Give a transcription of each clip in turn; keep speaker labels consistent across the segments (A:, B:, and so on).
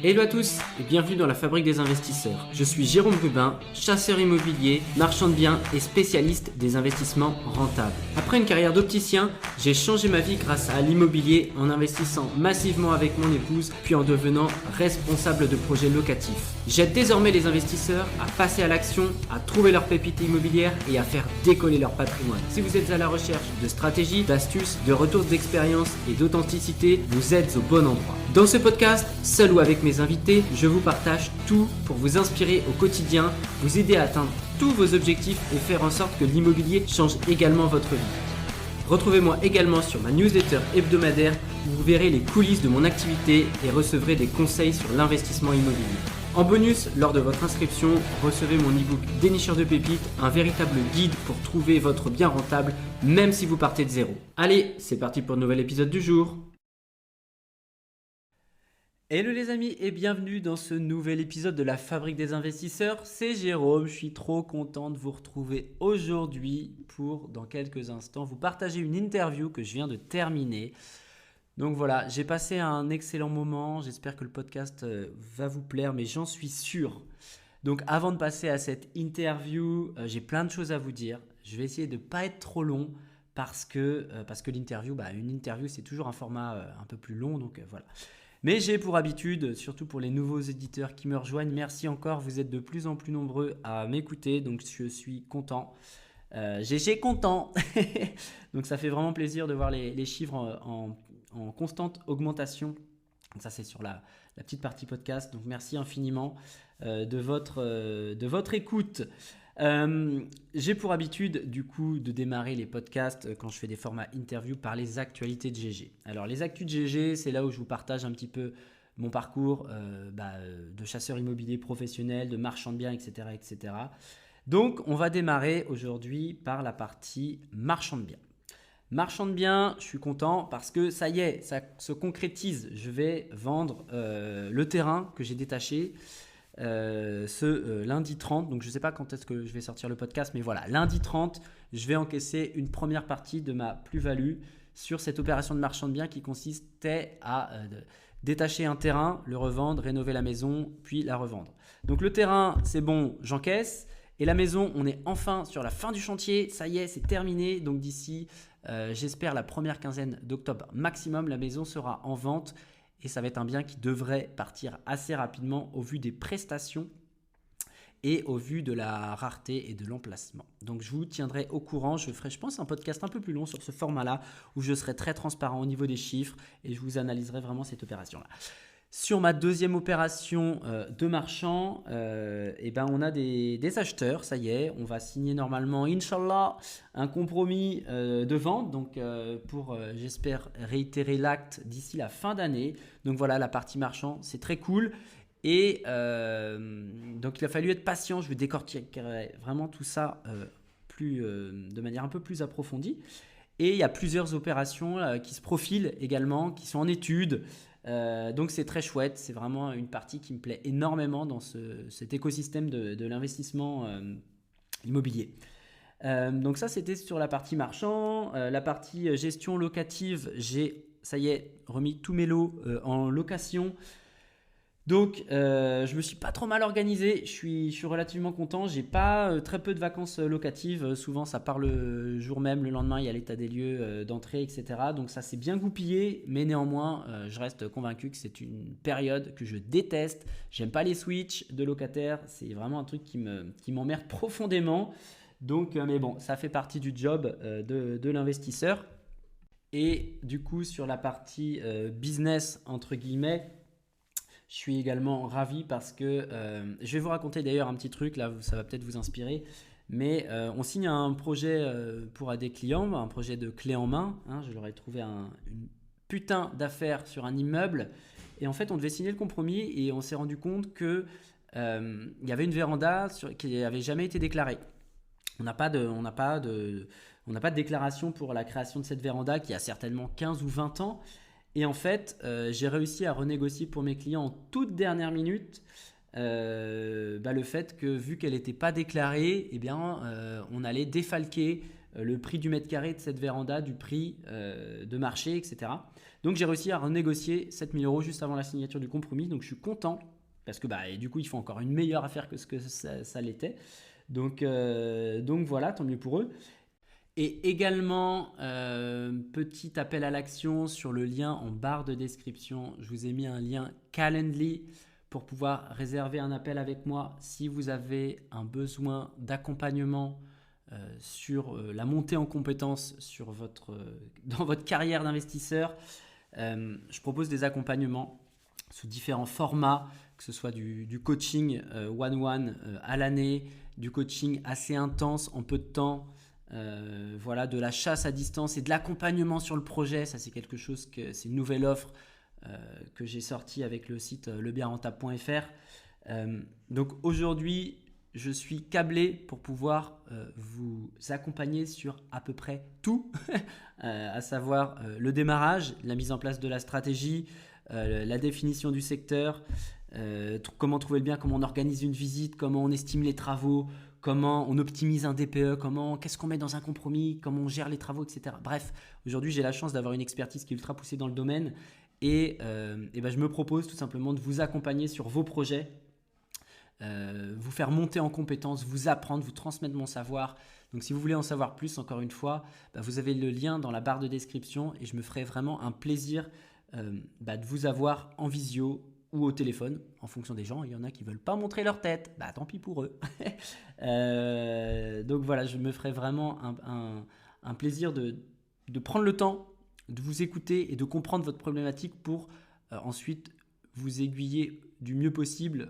A: Hello à tous et bienvenue dans la Fabrique des investisseurs. Je suis Jérôme Rubin, chasseur immobilier, marchand de biens et spécialiste des investissements rentables. Après une carrière d'opticien, j'ai changé ma vie grâce à l'immobilier en investissant massivement avec mon épouse puis en devenant responsable de projets locatifs. J'aide désormais les investisseurs à passer à l'action, à trouver leur pépite immobilière et à faire décoller leur patrimoine. Si vous êtes à la recherche de stratégies, d'astuces, de retours d'expérience et d'authenticité, vous êtes au bon endroit. Dans ce podcast, seul ou avec mes invités, je vous partage tout pour vous inspirer au quotidien, vous aider à atteindre tous vos objectifs et faire en sorte que l'immobilier change également votre vie. Retrouvez-moi également sur ma newsletter hebdomadaire où vous verrez les coulisses de mon activité et recevrez des conseils sur l'investissement immobilier. En bonus, lors de votre inscription, recevez mon e-book Dénicheur de pépites, un véritable guide pour trouver votre bien rentable même si vous partez de zéro. Allez, c'est parti pour le nouvel épisode du jour. Hello les amis et bienvenue dans ce nouvel épisode de la Fabrique des investisseurs. C'est Jérôme, je suis trop content de vous retrouver aujourd'hui pour dans quelques instants vous partager une interview que je viens de terminer. Donc voilà, j'ai passé un excellent moment, j'espère que le podcast va vous plaire mais j'en suis sûr. Donc avant de passer à cette interview, j'ai plein de choses à vous dire. Je vais essayer de ne pas être trop long parce que l'interview, une interview c'est toujours un format un peu plus long donc voilà. Mais j'ai pour habitude, surtout pour les nouveaux éditeurs qui me rejoignent, merci encore, vous êtes de plus en plus nombreux à m'écouter, donc je suis content. GG content. Donc ça fait vraiment plaisir de voir les chiffres en constante augmentation. Donc ça c'est sur la petite partie podcast, donc merci infiniment de votre écoute. J'ai pour habitude du coup de démarrer les podcasts quand je fais des formats interview par les actualités de GG. Alors les actus de GG, c'est là où je vous partage un petit peu mon parcours de chasseur immobilier professionnel, de marchand de biens, etc., etc. Donc on va démarrer aujourd'hui par la partie marchand de biens. Marchand de biens, je suis content parce que ça y est, ça se concrétise. Je vais vendre le terrain que j'ai détaché. Lundi 30, donc je ne sais pas quand est-ce que je vais sortir le podcast, mais voilà, lundi 30, je vais encaisser une première partie de ma plus-value sur cette opération de marchand de biens qui consistait à détacher un terrain, le revendre, rénover la maison, puis la revendre. Donc le terrain, c'est bon, j'encaisse. Et la maison, on est enfin sur la fin du chantier, ça y est, c'est terminé. Donc d'ici, j'espère la première quinzaine d'octobre maximum, la maison sera en vente. Et ça va être un bien qui devrait partir assez rapidement au vu des prestations et au vu de la rareté et de l'emplacement. Donc je vous tiendrai au courant, je ferai je pense un podcast un peu plus long sur ce format-là où je serai très transparent au niveau des chiffres et je vous analyserai vraiment cette opération-là. Sur ma deuxième opération de marchand, on a des acheteurs, ça y est, on va signer normalement, Inch'Allah, un compromis de vente donc, pour, j'espère, réitérer l'acte d'ici la fin d'année. Donc voilà, la partie marchand, c'est très cool. Et donc il a fallu être patient, je vais décortiquer vraiment tout ça de manière un peu plus approfondie. Et il y a plusieurs opérations qui se profilent également, qui sont en étude. Donc c'est très chouette, c'est vraiment une partie qui me plaît énormément dans cet écosystème de l'investissement immobilier. Donc ça c'était sur la partie marchand. La partie gestion locative, j'ai ça y est remis tous mes lots en location. Donc je me suis pas trop mal organisé, je suis relativement content, j'ai pas très peu de vacances locatives, souvent ça part le jour même, le lendemain il y a l'état des lieux d'entrée, etc. Donc ça s'est bien goupillé, mais néanmoins je reste convaincu que c'est une période que je déteste, j'aime pas les switches de locataires, c'est vraiment un truc qui m'emmerde profondément. Donc mais bon, ça fait partie du job de l'investisseur. Et du coup sur la partie business entre guillemets, je suis également ravi parce que je vais vous raconter d'ailleurs un petit truc, là ça va peut-être vous inspirer, mais on signe un projet pour des clients, un projet de clé en main, je leur ai trouvé une putain d'affaire sur un immeuble et en fait on devait signer le compromis et on s'est rendu compte qu'il y avait une véranda qui n'avait jamais été déclarée. On n'a pas de déclaration pour la création de cette véranda qui a certainement 15 ou 20 ans. Et en fait, j'ai réussi à renégocier pour mes clients en toute dernière minute le fait que vu qu'elle n'était pas déclarée, on allait défalquer le prix du mètre carré de cette véranda, du prix de marché, etc. Donc j'ai réussi à renégocier 7 000 euros juste avant la signature du compromis. Donc je suis content parce que et du coup ils font encore une meilleure affaire que ce que ça l'était. Donc voilà, tant mieux pour eux. Et également, petit appel à l'action sur le lien en barre de description. Je vous ai mis un lien Calendly pour pouvoir réserver un appel avec moi si vous avez un besoin d'accompagnement sur la montée en compétences dans votre carrière d'investisseur. Je propose des accompagnements sous différents formats, que ce soit du coaching one-one à l'année, du coaching assez intense en peu de temps, voilà, de la chasse à distance et de l'accompagnement sur le projet. Ça, c'est quelque chose c'est une nouvelle offre que j'ai sortie avec le site lebienrentable.fr. Donc aujourd'hui, je suis câblé pour pouvoir vous accompagner sur à peu près tout, à savoir le démarrage, la mise en place de la stratégie, la définition du secteur, comment trouver le bien, comment on organise une visite, comment on estime les travaux, comment on optimise un DPE, qu'est-ce qu'on met dans un compromis, comment on gère les travaux, etc. Bref, aujourd'hui j'ai la chance d'avoir une expertise qui est ultra poussée dans le domaine et je me propose tout simplement de vous accompagner sur vos projets, vous faire monter en compétences, vous apprendre, vous transmettre mon savoir. Donc si vous voulez en savoir plus, encore une fois, vous avez le lien dans la barre de description et je me ferai vraiment un plaisir de vous avoir en visio ou au téléphone, en fonction des gens. Il y en a qui ne veulent pas montrer leur tête, tant pis pour eux. Donc voilà, je me ferai vraiment un plaisir de prendre le temps de vous écouter et de comprendre votre problématique pour ensuite vous aiguiller du mieux possible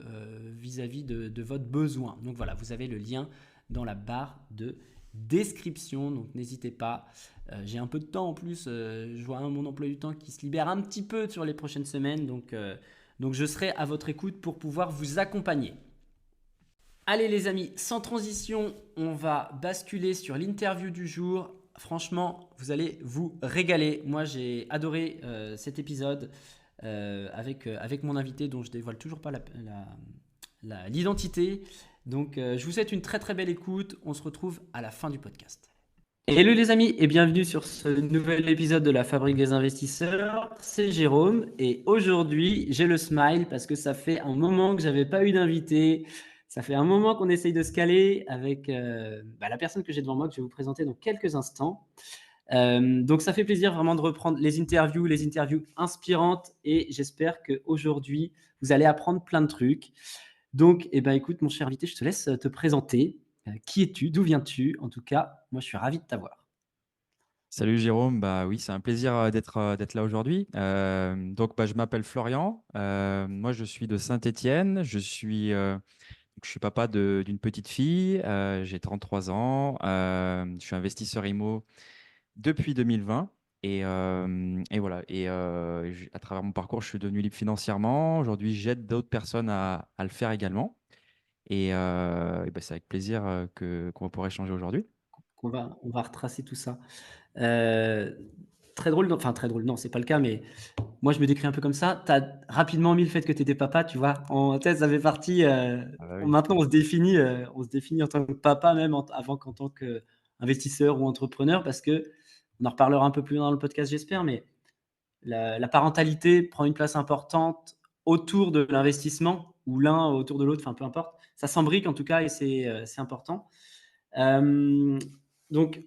A: vis-à-vis de votre besoin. Donc voilà, vous avez le lien dans la barre de description, donc n'hésitez pas. J'ai un peu de temps en plus, je vois mon emploi du temps qui se libère un petit peu sur les prochaines semaines, donc je serai à votre écoute pour pouvoir vous accompagner. Allez les amis, sans transition, on va basculer sur l'interview du jour. Franchement, vous allez vous régaler. Moi, j'ai adoré cet épisode avec mon invité dont je dévoile toujours pas l'identité. Donc, je vous souhaite une très très belle écoute. On se retrouve à la fin du podcast. Hello les amis et bienvenue sur ce nouvel épisode de la Fabrique des investisseurs. C'est Jérôme et aujourd'hui j'ai le smile parce que ça fait un moment que j'avais pas eu d'invité. Ça fait un moment qu'on essaye de se caler avec la personne que j'ai devant moi que je vais vous présenter dans quelques instants. Donc ça fait plaisir vraiment de reprendre les interviews inspirantes et j'espère qu'aujourd'hui vous allez apprendre plein de trucs. Donc écoute mon cher invité, je te laisse te présenter. Qui es-tu? D'où viens-tu? En tout cas, moi je suis ravi de t'avoir.
B: Salut Jérôme, bah oui, c'est un plaisir d'être là aujourd'hui. Je m'appelle Florian. Moi, je suis de Saint-Étienne. Je suis papa d'une petite fille. J'ai 33 ans. Je suis investisseur IMO depuis 2020. Et voilà. À travers mon parcours, je suis devenu libre financièrement. Aujourd'hui, j'aide d'autres personnes à le faire également. C'est avec plaisir qu'on va pouvoir échanger aujourd'hui.
A: On va retracer tout ça. Euh, Très drôle, enfin très drôle, non, c'est pas le cas, mais moi je me décris un peu comme ça. Tu as rapidement mis le fait que tu étais papa, tu vois. En tête, ça fait partie.
B: Ah bah oui.
A: Maintenant, on se définit en tant que papa, même avant qu'en tant qu'investisseur ou entrepreneur, parce que on en reparlera un peu plus loin dans le podcast, j'espère, mais la parentalité prend une place importante autour de l'investissement, ou l'un autour de l'autre, enfin peu importe. Ça s'embrique en tout cas et c'est important. Euh, donc,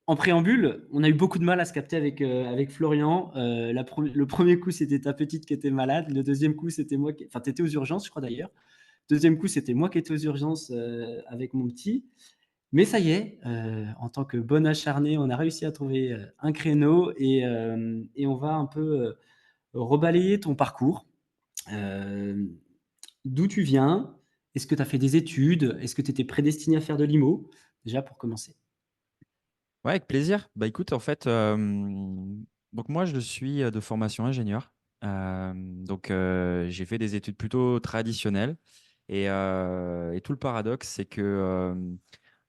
A: en préambule, on a eu beaucoup de mal à se capter avec Florian. Le premier coup, c'était ta petite qui était malade. Le deuxième coup, c'était moi. Enfin, tu étais aux urgences, je crois d'ailleurs. Deuxième coup, c'était moi qui étais aux urgences avec mon petit. Mais ça y est, en tant que bon acharné, on a réussi à trouver un créneau et on va un peu rebalayer ton parcours. Euh, D'où tu viens? Est-ce que tu as fait des études? Est-ce que tu étais prédestiné à faire de l'IMO? Déjà pour commencer.
B: Ouais, avec plaisir. Bah écoute, en fait, donc moi je suis de formation ingénieur. J'ai fait des études plutôt traditionnelles. Et tout le paradoxe, c'est que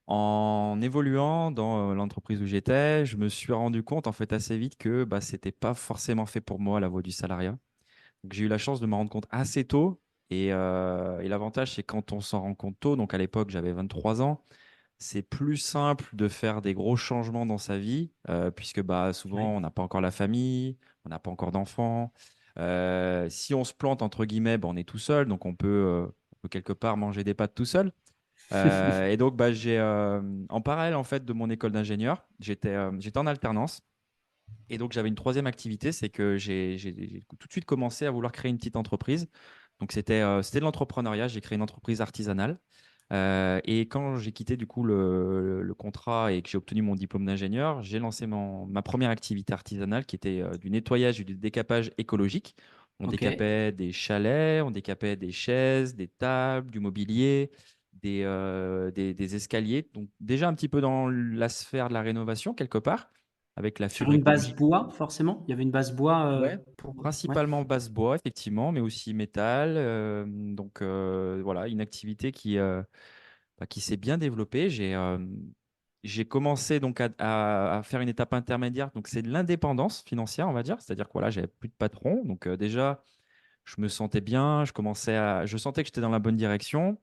B: en évoluant dans l'entreprise où j'étais, je me suis rendu compte en fait assez vite que bah, c'était pas forcément fait pour moi la voie du salariat. Donc j'ai eu la chance de me rendre compte assez tôt. Et l'avantage, c'est quand on s'en rend compte tôt. Donc à l'époque, j'avais 23 ans. c'est plus simple de faire des gros changements dans sa vie, puisque bah, souvent,
A: Ouais.
B: on n'a pas encore la famille, on n'a pas encore d'enfants. Si on se plante, entre guillemets, bah, on est tout seul, donc on peut quelque part manger des pâtes tout seul. Et donc, bah, en parallèle en fait, de mon école d'ingénieur, j'étais en alternance. Et donc, j'avais une troisième activité, c'est que j'ai tout de suite commencé à vouloir créer une petite entreprise. Donc, c'était de l'entrepreneuriat. J'ai créé une entreprise artisanale. Et quand j'ai quitté du coup le contrat et que j'ai obtenu mon diplôme d'ingénieur, j'ai lancé ma première activité artisanale qui était du nettoyage et du décapage écologique. On
A: Ok.
B: décapait des chalets, on décapait des chaises, des tables, du mobilier, des escaliers. Donc déjà un petit peu dans la sphère de la rénovation quelque part, avec la
A: Sur
B: fibre
A: une base
B: écologique.
A: bois, forcément? Il y avait une base bois
B: Ouais,
A: pour. Ouais.
B: principalement basse bois, effectivement, mais aussi métal. Donc voilà, une activité qui s'est bien développée. J'ai commencé donc à faire une étape intermédiaire. Donc c'est de l'indépendance financière, on va dire. C'est-à-dire que voilà, j'avais plus de patron. Donc déjà, je me sentais bien. Je sentais que j'étais dans la bonne direction.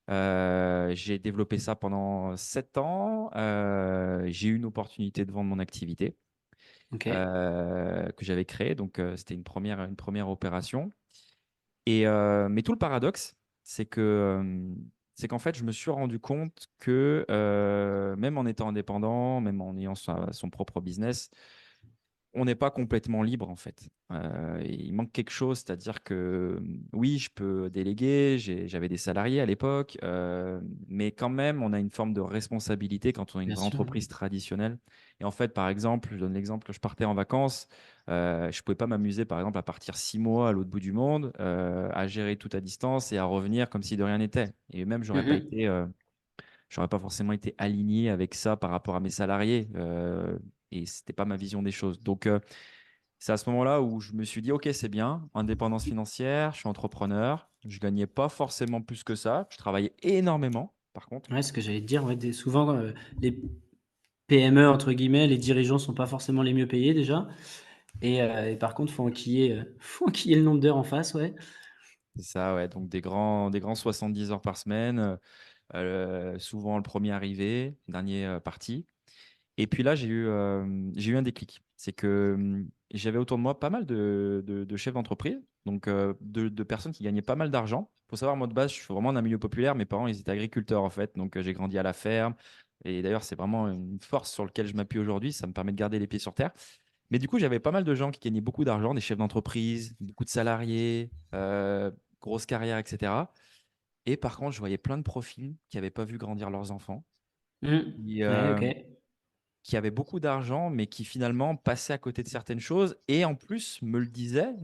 B: J'ai développé ça pendant 7 ans. J'ai eu une opportunité de vendre mon activité
A: Ok.
B: que j'avais créée. Donc, c'était une première opération. Mais tout le paradoxe, c'est que, c'est qu'en fait, je me suis rendu compte que même en étant indépendant, même en ayant son propre business, on n'est pas complètement libre en fait. Il manque quelque chose, c'est-à-dire que oui, je peux déléguer, j'avais des salariés à l'époque, mais quand même, on a une forme de responsabilité quand on est une
A: Bien
B: grande
A: sûr.
B: entreprise traditionnelle. Et en fait, par exemple, je donne l'exemple, je partais en vacances, je ne pouvais pas m'amuser, par exemple, à partir 6 mois à l'autre bout du monde, à gérer tout à distance et à revenir comme si de rien n'était. Et même,
A: Mhm.
B: j'aurais pas forcément été aligné avec ça par rapport à mes salariés. Et c'était pas ma vision des choses. Donc, c'est à ce moment-là où je me suis dit, OK, c'est bien, indépendance financière, je suis entrepreneur, je gagnais pas forcément plus que ça, je travaillais énormément, par contre.
A: Ouais, ce que j'allais te dire, ouais, souvent, les PME, entre guillemets, les dirigeants sont pas forcément les mieux payés déjà. Et par contre, faut enquiller, faut enquiller le nombre d'heures en face, ouais.
B: C'est ça, ouais. Donc, des grands 70 heures par semaine, souvent le premier arrivé, dernier parti. Et puis là, j'ai eu un déclic. C'est que j'avais autour de moi pas mal de chefs d'entreprise, donc de personnes qui gagnaient pas mal d'argent. Il faut savoir, moi de base, je suis vraiment d'un milieu populaire. Mes parents, ils étaient agriculteurs en fait, donc j'ai grandi à la ferme. Et d'ailleurs, c'est vraiment une force sur laquelle je m'appuie aujourd'hui. Ça me permet de garder les pieds sur terre. Mais du coup, j'avais pas mal de gens qui gagnaient beaucoup d'argent, des chefs d'entreprise, beaucoup de salariés, grosse carrière, etc. Et par contre, je voyais plein de profils qui n'avaient pas vu grandir leurs enfants,
A: Mmh.
B: qui,
A: Ouais, OK.
B: qui avaient beaucoup d'argent, mais qui finalement passaient à côté de certaines choses. Et en plus, me disaient,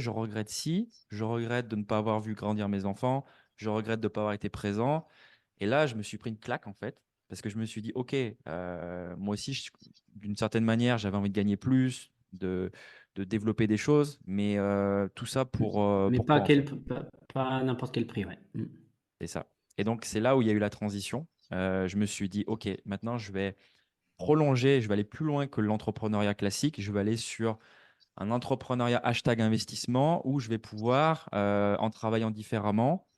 B: je regrette ci, je regrette de ne pas avoir vu grandir mes enfants, je regrette de ne pas avoir été présent. Et là, je me suis pris une claque, en fait, parce que je me suis dit, OK, moi aussi, d'une certaine manière, j'avais envie de gagner plus, de développer des choses, mais tout ça
A: Mmh. Mais
B: pour
A: pas à
B: quoi, en
A: quel
B: fait?
A: p pas à n'importe quel prix, ouais. Mmh.
B: C'est ça. Et donc, c'est là où il y a eu la transition. Je me suis dit, OK, maintenant, je vais prolonger, je vais aller plus loin que l'entrepreneuriat classique. Je vais aller sur un entrepreneuriat hashtag investissement où je vais pouvoir, en travaillant différemment,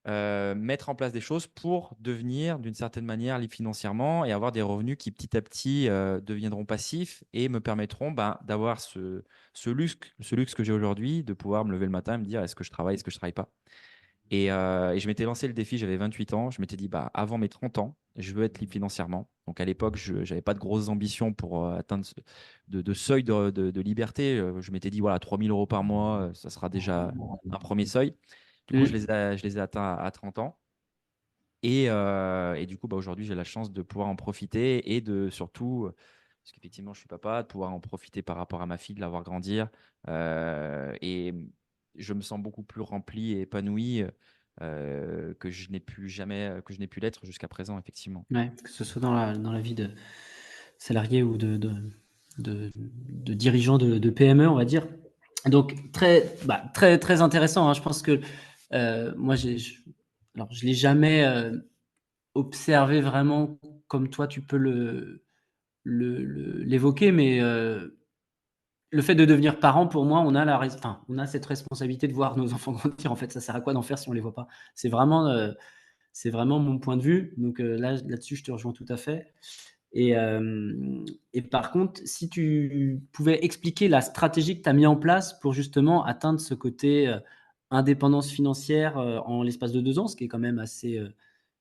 B: mettre en place des choses pour devenir d'une certaine manière libre financièrement et avoir des revenus qui petit à petit deviendront passifs et me permettront ben, d'avoir ce luxe que j'ai aujourd'hui, de pouvoir me lever le matin et me dire est-ce que je travaille, est-ce que je ne travaille pas. Et je m'étais lancé le défi, j'avais 28 ans. Je m'étais dit, bah, avant mes 30 ans, je veux être libre financièrement. Donc à l'époque, je n'avais pas de grosses ambitions pour atteindre de seuil de liberté. Je m'étais dit, voilà, 3 000 € par mois, ça sera déjà un premier seuil. Du coup,
A: Mmh.
B: je les ai atteints à 30 ans. Et du coup, bah, aujourd'hui, j'ai la chance de pouvoir en profiter et de surtout, parce qu'effectivement, je suis papa, de pouvoir en profiter par rapport à ma fille, de la voir grandir. Et je me sens beaucoup plus rempli et épanoui que je n'ai pu jamais, que je n'ai pu l'être jusqu'à présent, effectivement.
A: Ouais, que ce soit dans la vie de salarié ou de dirigeant de PME, on va dire. Donc très, très intéressant, hein. Je pense que, moi alors je l'ai jamais, observé vraiment comme toi tu peux l'évoquer, mais, le fait de devenir parent, pour moi, on a cette responsabilité de voir nos enfants grandir. En fait, ça sert à quoi d'en faire si on les voit pas? C'est vraiment, C'est vraiment mon point de vue. Donc là-dessus, je te rejoins tout à fait. Et par contre, si tu pouvais expliquer la stratégie que tu as mis en place pour justement atteindre ce côté, indépendance financière, en l'espace de 2 ans, ce qui est quand même assez,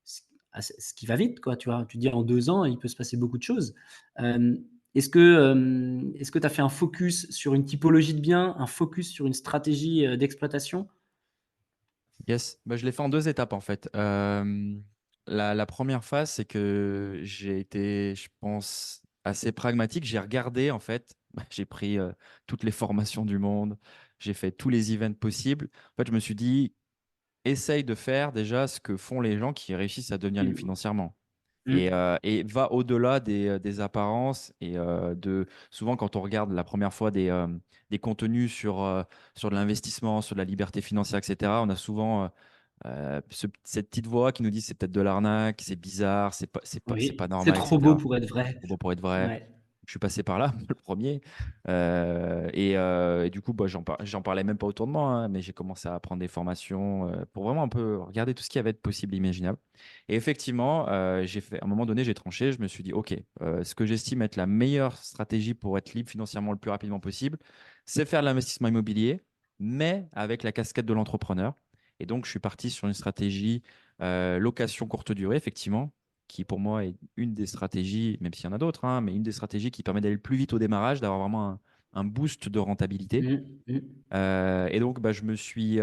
A: ce qui va vite quoi, tu vois? Tu te dis en 2 ans, il peut se passer beaucoup de choses. Hem, est-ce que tu as fait un focus sur une typologie de biens, un focus sur une stratégie, d'exploitation?
B: Yes, bah, je l'ai fait en 2 étapes en fait. La 1re phase, c'est que j'ai été, je pense, assez pragmatique. J'ai regardé en fait, j'ai pris, toutes les formations du monde, j'ai fait tous les events possibles. En fait, je me suis dit: «Essaye de faire déjà ce que font les gens qui réussissent à devenir libres
A: Mmh.
B: financièrement».
A: Mmh.
B: Et va au-delà des apparences et de souvent quand on regarde la première fois des contenus sur de l'investissement, sur de la liberté financière et cetera, on a souvent, cette petite voix qui nous dit: «C'est peut-être de l'arnaque, c'est bizarre, c'est pas
A: Oui, c'est
B: normal» et
A: trop beau
B: cetera.
A: pour être vrai.
B: Trop beau pour être vrai.
A: Ouais.
B: Je suis passé par là, le premier. Et du coup, bah, j'en parlais même pas autour de moi, hein, mais j'ai commencé à prendre des formations, pour vraiment un peu regarder tout ce qui avait de possible, imaginable. Et effectivement, j'ai fait à un moment donné, j'ai tranché, je me suis dit: «OK, ce que j'estime être la meilleure stratégie pour être libre financièrement le plus rapidement possible, c'est faire de l'investissement immobilier, mais avec la casquette de l'entrepreneur». Et donc je suis parti sur une stratégie, location courte durée, effectivement, qui pour moi est une des stratégies, même s'il y en a d'autres, hein, mais une des stratégies qui permet d'aller le plus vite au démarrage, d'avoir vraiment un boost de rentabilité.
A: Mmh, mmh.
B: Et donc, bah, je me suis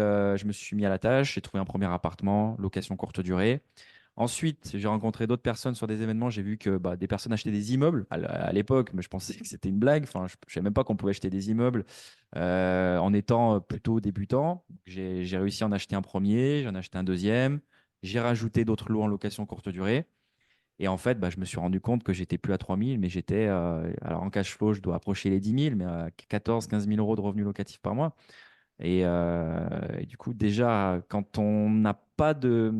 B: mis à la tâche, j'ai trouvé un premier appartement, location courte durée. Ensuite, j'ai rencontré d'autres personnes sur des événements. J'ai vu que bah, des personnes achetaient des immeubles à l'époque, mais je pensais que c'était une blague. Enfin, je ne savais même pas qu'on pouvait acheter des immeubles en étant plutôt débutant. J'ai réussi à en acheter un premier, j'en ai acheté un deuxième. J'ai rajouté d'autres lots en location courte durée. Et en fait, bah, je me suis rendu compte que j'étais plus à 3 000, mais j'étais, alors en cash flow, je dois approcher les 10 000, mais à 14 000 à 15 000 € de revenus locatifs par mois. Et du coup, déjà, quand on n'a de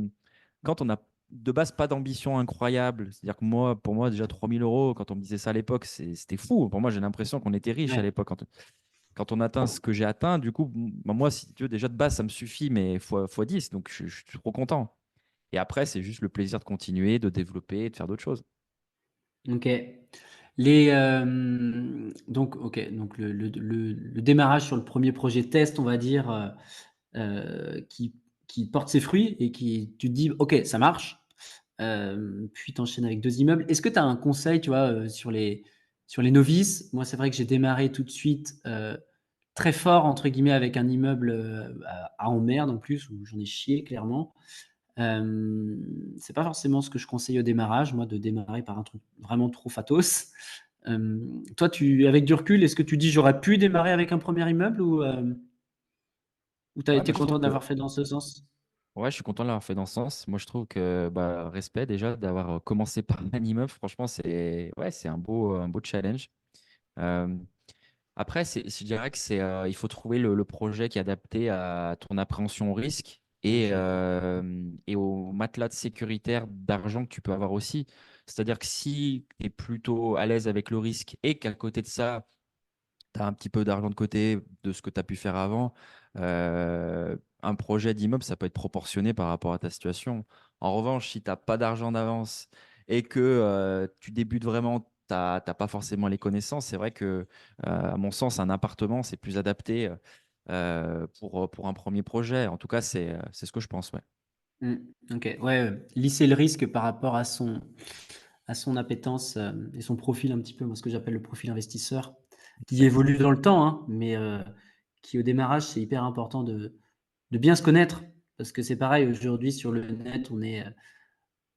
B: base pas d'ambition incroyable, c'est-à-dire que moi, pour moi, déjà 3 000 €, quand on me disait ça à l'époque, c'était fou. Pour moi, j'ai l'impression qu'on était riche à
A: Ouais.
B: l'époque. Quand on atteint ce que j'ai atteint, du coup, bah, moi, si tu veux, déjà de base, ça me suffit, mais fois 10, donc je suis trop content. Et après, c'est juste le plaisir de continuer, de développer et de faire d'autres choses.
A: OK. Donc OK, donc le démarrage sur le premier projet test, on va dire, qui porte ses fruits et qui tu te dis: «OK, ça marche». Puis tu enchaînes avec 2 immeubles. Est-ce que tu as un conseil, tu vois, sur les novices? Moi, c'est vrai que j'ai démarré tout de suite, «très fort» entre guillemets avec un immeuble, à emmerde en plus, où j'en ai chié clairement. C'est pas forcément ce que je conseille au démarrage, moi, de démarrer par un truc vraiment trop fatos. Toi, avec du recul, est-ce que tu dis: «J'aurais pu démarrer avec un premier immeuble» ou tu as
B: Ouais,
A: été
B: moi, je trouve
A: content
B: que
A: d'avoir fait dans ce sens?
B: ouais, je suis content de l'avoir fait dans ce sens. Moi, je trouve que bah, respect déjà d'avoir commencé par un immeuble. Franchement, c'est ouais, c'est un beau challenge. Euh, Après, je dirais que il faut trouver le projet qui est adapté à ton appréhension au risque
A: OK.
B: et au matelas de sécuritaire d'argent que tu peux avoir aussi. C'est-à-dire que si tu es plutôt à l'aise avec le risque et qu'à côté de ça, tu as un petit peu d'argent de côté de ce que tu as pu faire avant, un projet d'immeuble, ça peut être proportionné par rapport à ta situation. En revanche, si tu n'as pas d'argent d'avance et que tu débutes vraiment, tu n'as pas forcément les connaissances, c'est vrai que, à mon sens, un appartement, c'est plus adapté pour un premier projet. En tout cas, c'est ce que je pense. Ouais.
A: Mmh. OK. Ouais, lisser le risque par rapport à son appétence, et son profil un petit peu, moi, ce que j'appelle le profil investisseur, qui
B: Exact.
A: évolue dans le temps, hein, mais qui au démarrage, c'est hyper important de bien se connaître. Parce que c'est pareil aujourd'hui sur le net, on est,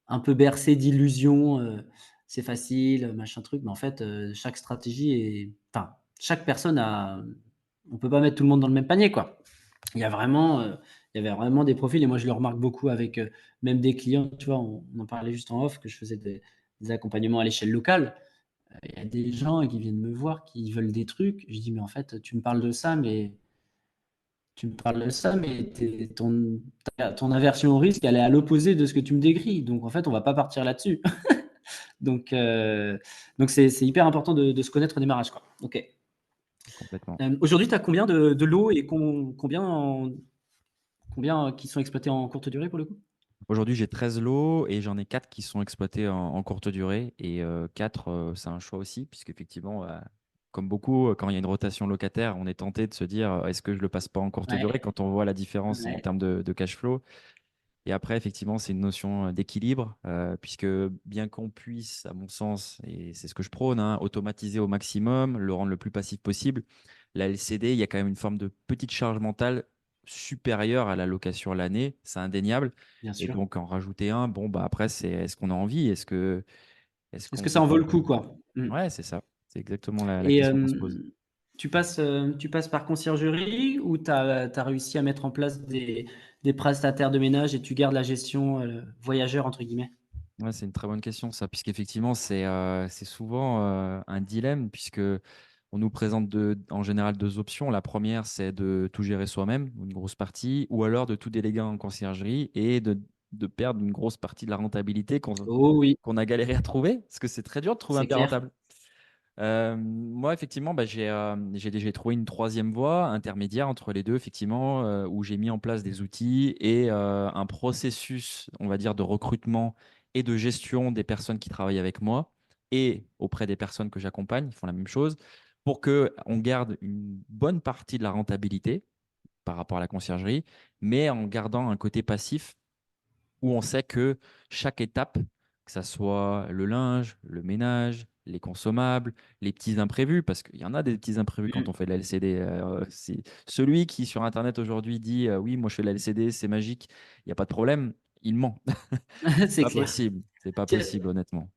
A: un peu bercé d'illusions, c'est facile, machin truc, mais en fait, chaque stratégie enfin, chaque personne on peut pas mettre tout le monde dans le même panier, quoi. Il y a vraiment, il y avait vraiment des profils et moi je le remarque beaucoup avec, même des clients, tu vois? On en parlait juste en off que je faisais des accompagnements à l'échelle locale. Il y a des gens qui viennent me voir, qui veulent des trucs. Je dis: «Mais en fait, tu me parles de ça, mais ton aversion au risque, elle est à l'opposé de ce que tu me décris. Donc en fait, on va pas partir là-dessus». Donc c'est hyper important de se connaître au démarrage, quoi. OK.
B: Complètement.
A: Aujourd'hui, tu as combien de lots et combien qui sont exploités en courte durée pour le coup?
B: Aujourd'hui, j'ai 13 lots et j'en ai 4 qui sont exploités en courte durée. Et 4, c'est un choix aussi, puisqu'effectivement, comme beaucoup, quand il y a une rotation locataire, on est tenté de se dire est-ce que je le passe pas en courte durée
A: Ouais,
B: quand on voit la différence en
A: ouais,
B: termes de cash flow. Et après, effectivement, c'est une notion d'équilibre, puisque bien qu'on puisse, à mon sens, et c'est ce que je prône, hein, automatiser au maximum, le rendre le plus passif possible, la LCD, il y a quand même une forme de petite charge mentale supérieure à la location à l'année, c'est indéniable.
A: bien
B: Et
A: sûr.
B: donc, en rajouter un, bon, bah après, c'est est-ce qu'on a envie? Est-ce
A: Est-ce
B: qu'on
A: que ça
B: veut
A: en vaut
B: pas.
A: le coup, quoi?
B: Ouais, c'est ça. C'est exactement la
A: Et
B: question qu'on se pose.
A: tu passes par conciergerie ou tu as réussi à mettre en place des prestataires de ménage et tu gardes la gestion voyageur, entre guillemets?
B: Ouais, c'est une très bonne question, ça, puisqu'effectivement, c'est souvent un dilemme, puisque on nous présente en général deux options. La première, c'est de tout gérer soi-même, une grosse partie, ou alors de tout déléguer en conciergerie et de perdre une grosse partie de la rentabilité
A: Oh oui,
B: qu'on a galéré à trouver, parce que c'est très dur de trouver un
A: c'est
B: bien
A: clair.
B: rentable. Moi, effectivement, bah, j'ai trouvé une troisième voie intermédiaire entre les deux, effectivement, où j'ai mis en place des outils et un processus, on va dire, de recrutement et de gestion des personnes qui travaillent avec moi et auprès des personnes que j'accompagne, ils font la même chose, pour que on garde une bonne partie de la rentabilité par rapport à la conciergerie, mais en gardant un côté passif où on sait que chaque étape, que ça soit le linge, le ménage, les consommables, les petits imprévus, parce qu'il y en a des petits imprévus quand on
A: Mm.
B: fait de la LCD. C'est celui qui sur Internet aujourd'hui dit oui, moi je fais de la LCD, c'est magique, il n'y a pas de problème, il ment. C'est
A: C'est
B: pas
A: clair.
B: possible, c'est pas
A: Tiens,
B: possible honnêtement.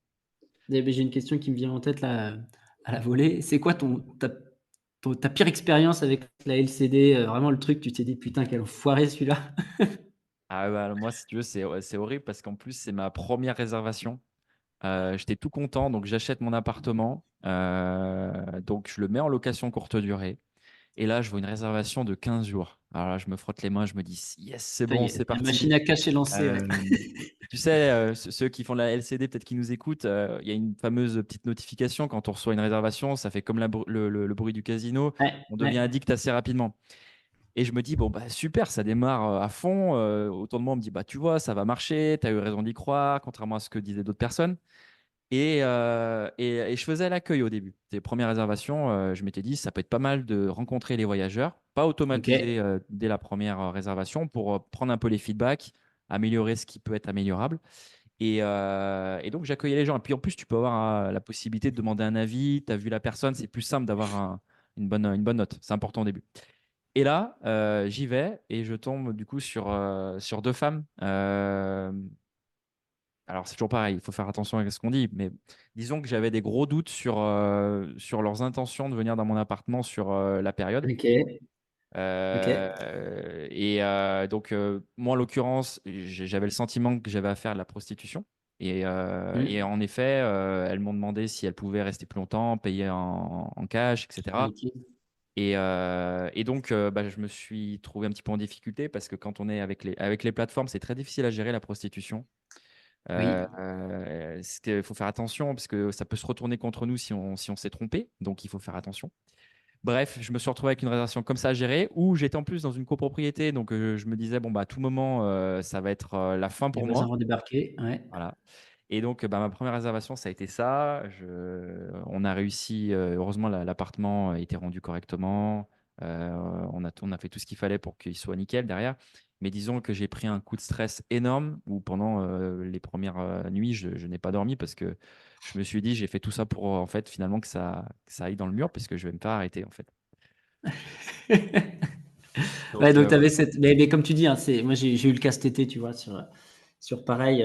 A: j'ai une question qui me vient en tête là, à la volée. C'est quoi ta pire expérience avec la LCD? Vraiment le truc, tu t'es dit: «Putain, quel enfoiré celui-là».
B: Ah bah, moi, si tu veux, c'est horrible parce qu'en plus, c'est ma première réservation. J'étais tout content, donc j'achète mon appartement. Donc je le mets en location courte durée. Et là, je vois une réservation de 15 jours. Alors là, je me frotte les mains, je me dis: «Yes, c'est
A: Ça
B: bon,
A: y est,
B: c'est
A: la
B: parti».
A: machine à cash est lancée, ouais.
B: Tu sais, ceux qui font de la LCD, peut-être qui nous écoutent, il y a une fameuse petite notification quand on reçoit une réservation, ça fait comme le bruit du casino,
A: Ouais,
B: on devient
A: ouais.
B: addict assez rapidement. Et je me dis: «Bon, bah, super, ça démarre, à fond», autour de moi, on me dit: «Bah, tu vois, ça va marcher, tu as eu raison d'y croire», contrairement à ce que disaient d'autres personnes. Et je faisais l'accueil au début. Les premières réservations, je m'étais dit: «Ça peut être pas mal de rencontrer les voyageurs», pas automatiser,
A: OK.
B: dès la première réservation pour, prendre un peu les feedbacks, améliorer ce qui peut être améliorable et donc j'accueillais les gens et puis en plus, tu peux avoir, la possibilité de demander un avis. Tu as vu la personne, c'est plus simple d'avoir une bonne note. C'est important au début et là, j'y vais et je tombe du coup sur 2 femmes, alors, c'est toujours pareil, il faut faire attention à ce qu'on dit, mais disons que j'avais des gros doutes sur leurs intentions de venir dans mon appartement sur, la période.
A: OK. OK.
B: Donc, moi, en l'occurrence, j'avais le sentiment que j'avais affaire à de la prostitution et
A: Mmh.
B: en effet, elles m'ont demandé si elles pouvaient rester plus longtemps, payer en cash et
A: En
B: cetera
A: liquide.
B: et donc, bah, je me suis trouvé un petit peu en difficulté parce que quand on est avec les plateformes, c'est très difficile à gérer la prostitution.
A: Oui.
B: Ce qu'il faut faire attention parce que ça peut se retourner contre nous si on s'est trompé, donc il faut faire attention. Bref, je me suis retrouvé avec une réservation comme ça à gérer où j'étais en plus dans une copropriété, donc je me disais: «Bon, bah, à tout moment, ça va être, la fin
A: Les
B: pour
A: voisins
B: moi».
A: vont débarquer, ouais.
B: Voilà et donc bah, ma première réservation, ça a été ça. On a réussi, heureusement l'appartement a été rendu correctement. Heu, on a fait tout ce qu'il fallait pour qu'il soit nickel derrière. Mais disons que j'ai pris un coup de stress énorme où pendant, les premières nuits, je n'ai pas dormi parce que je me suis dit: «J'ai fait tout ça pour, en fait, finalement que ça aille dans le mur parce que je vais me faire arrêter, en fait».
A: Ouais,
B: Donc
A: donc tu avais
B: voilà.
A: cette mais comme tu dis, hein, c'est moi j'ai eu le cas cet été, tu vois? Sur pareil,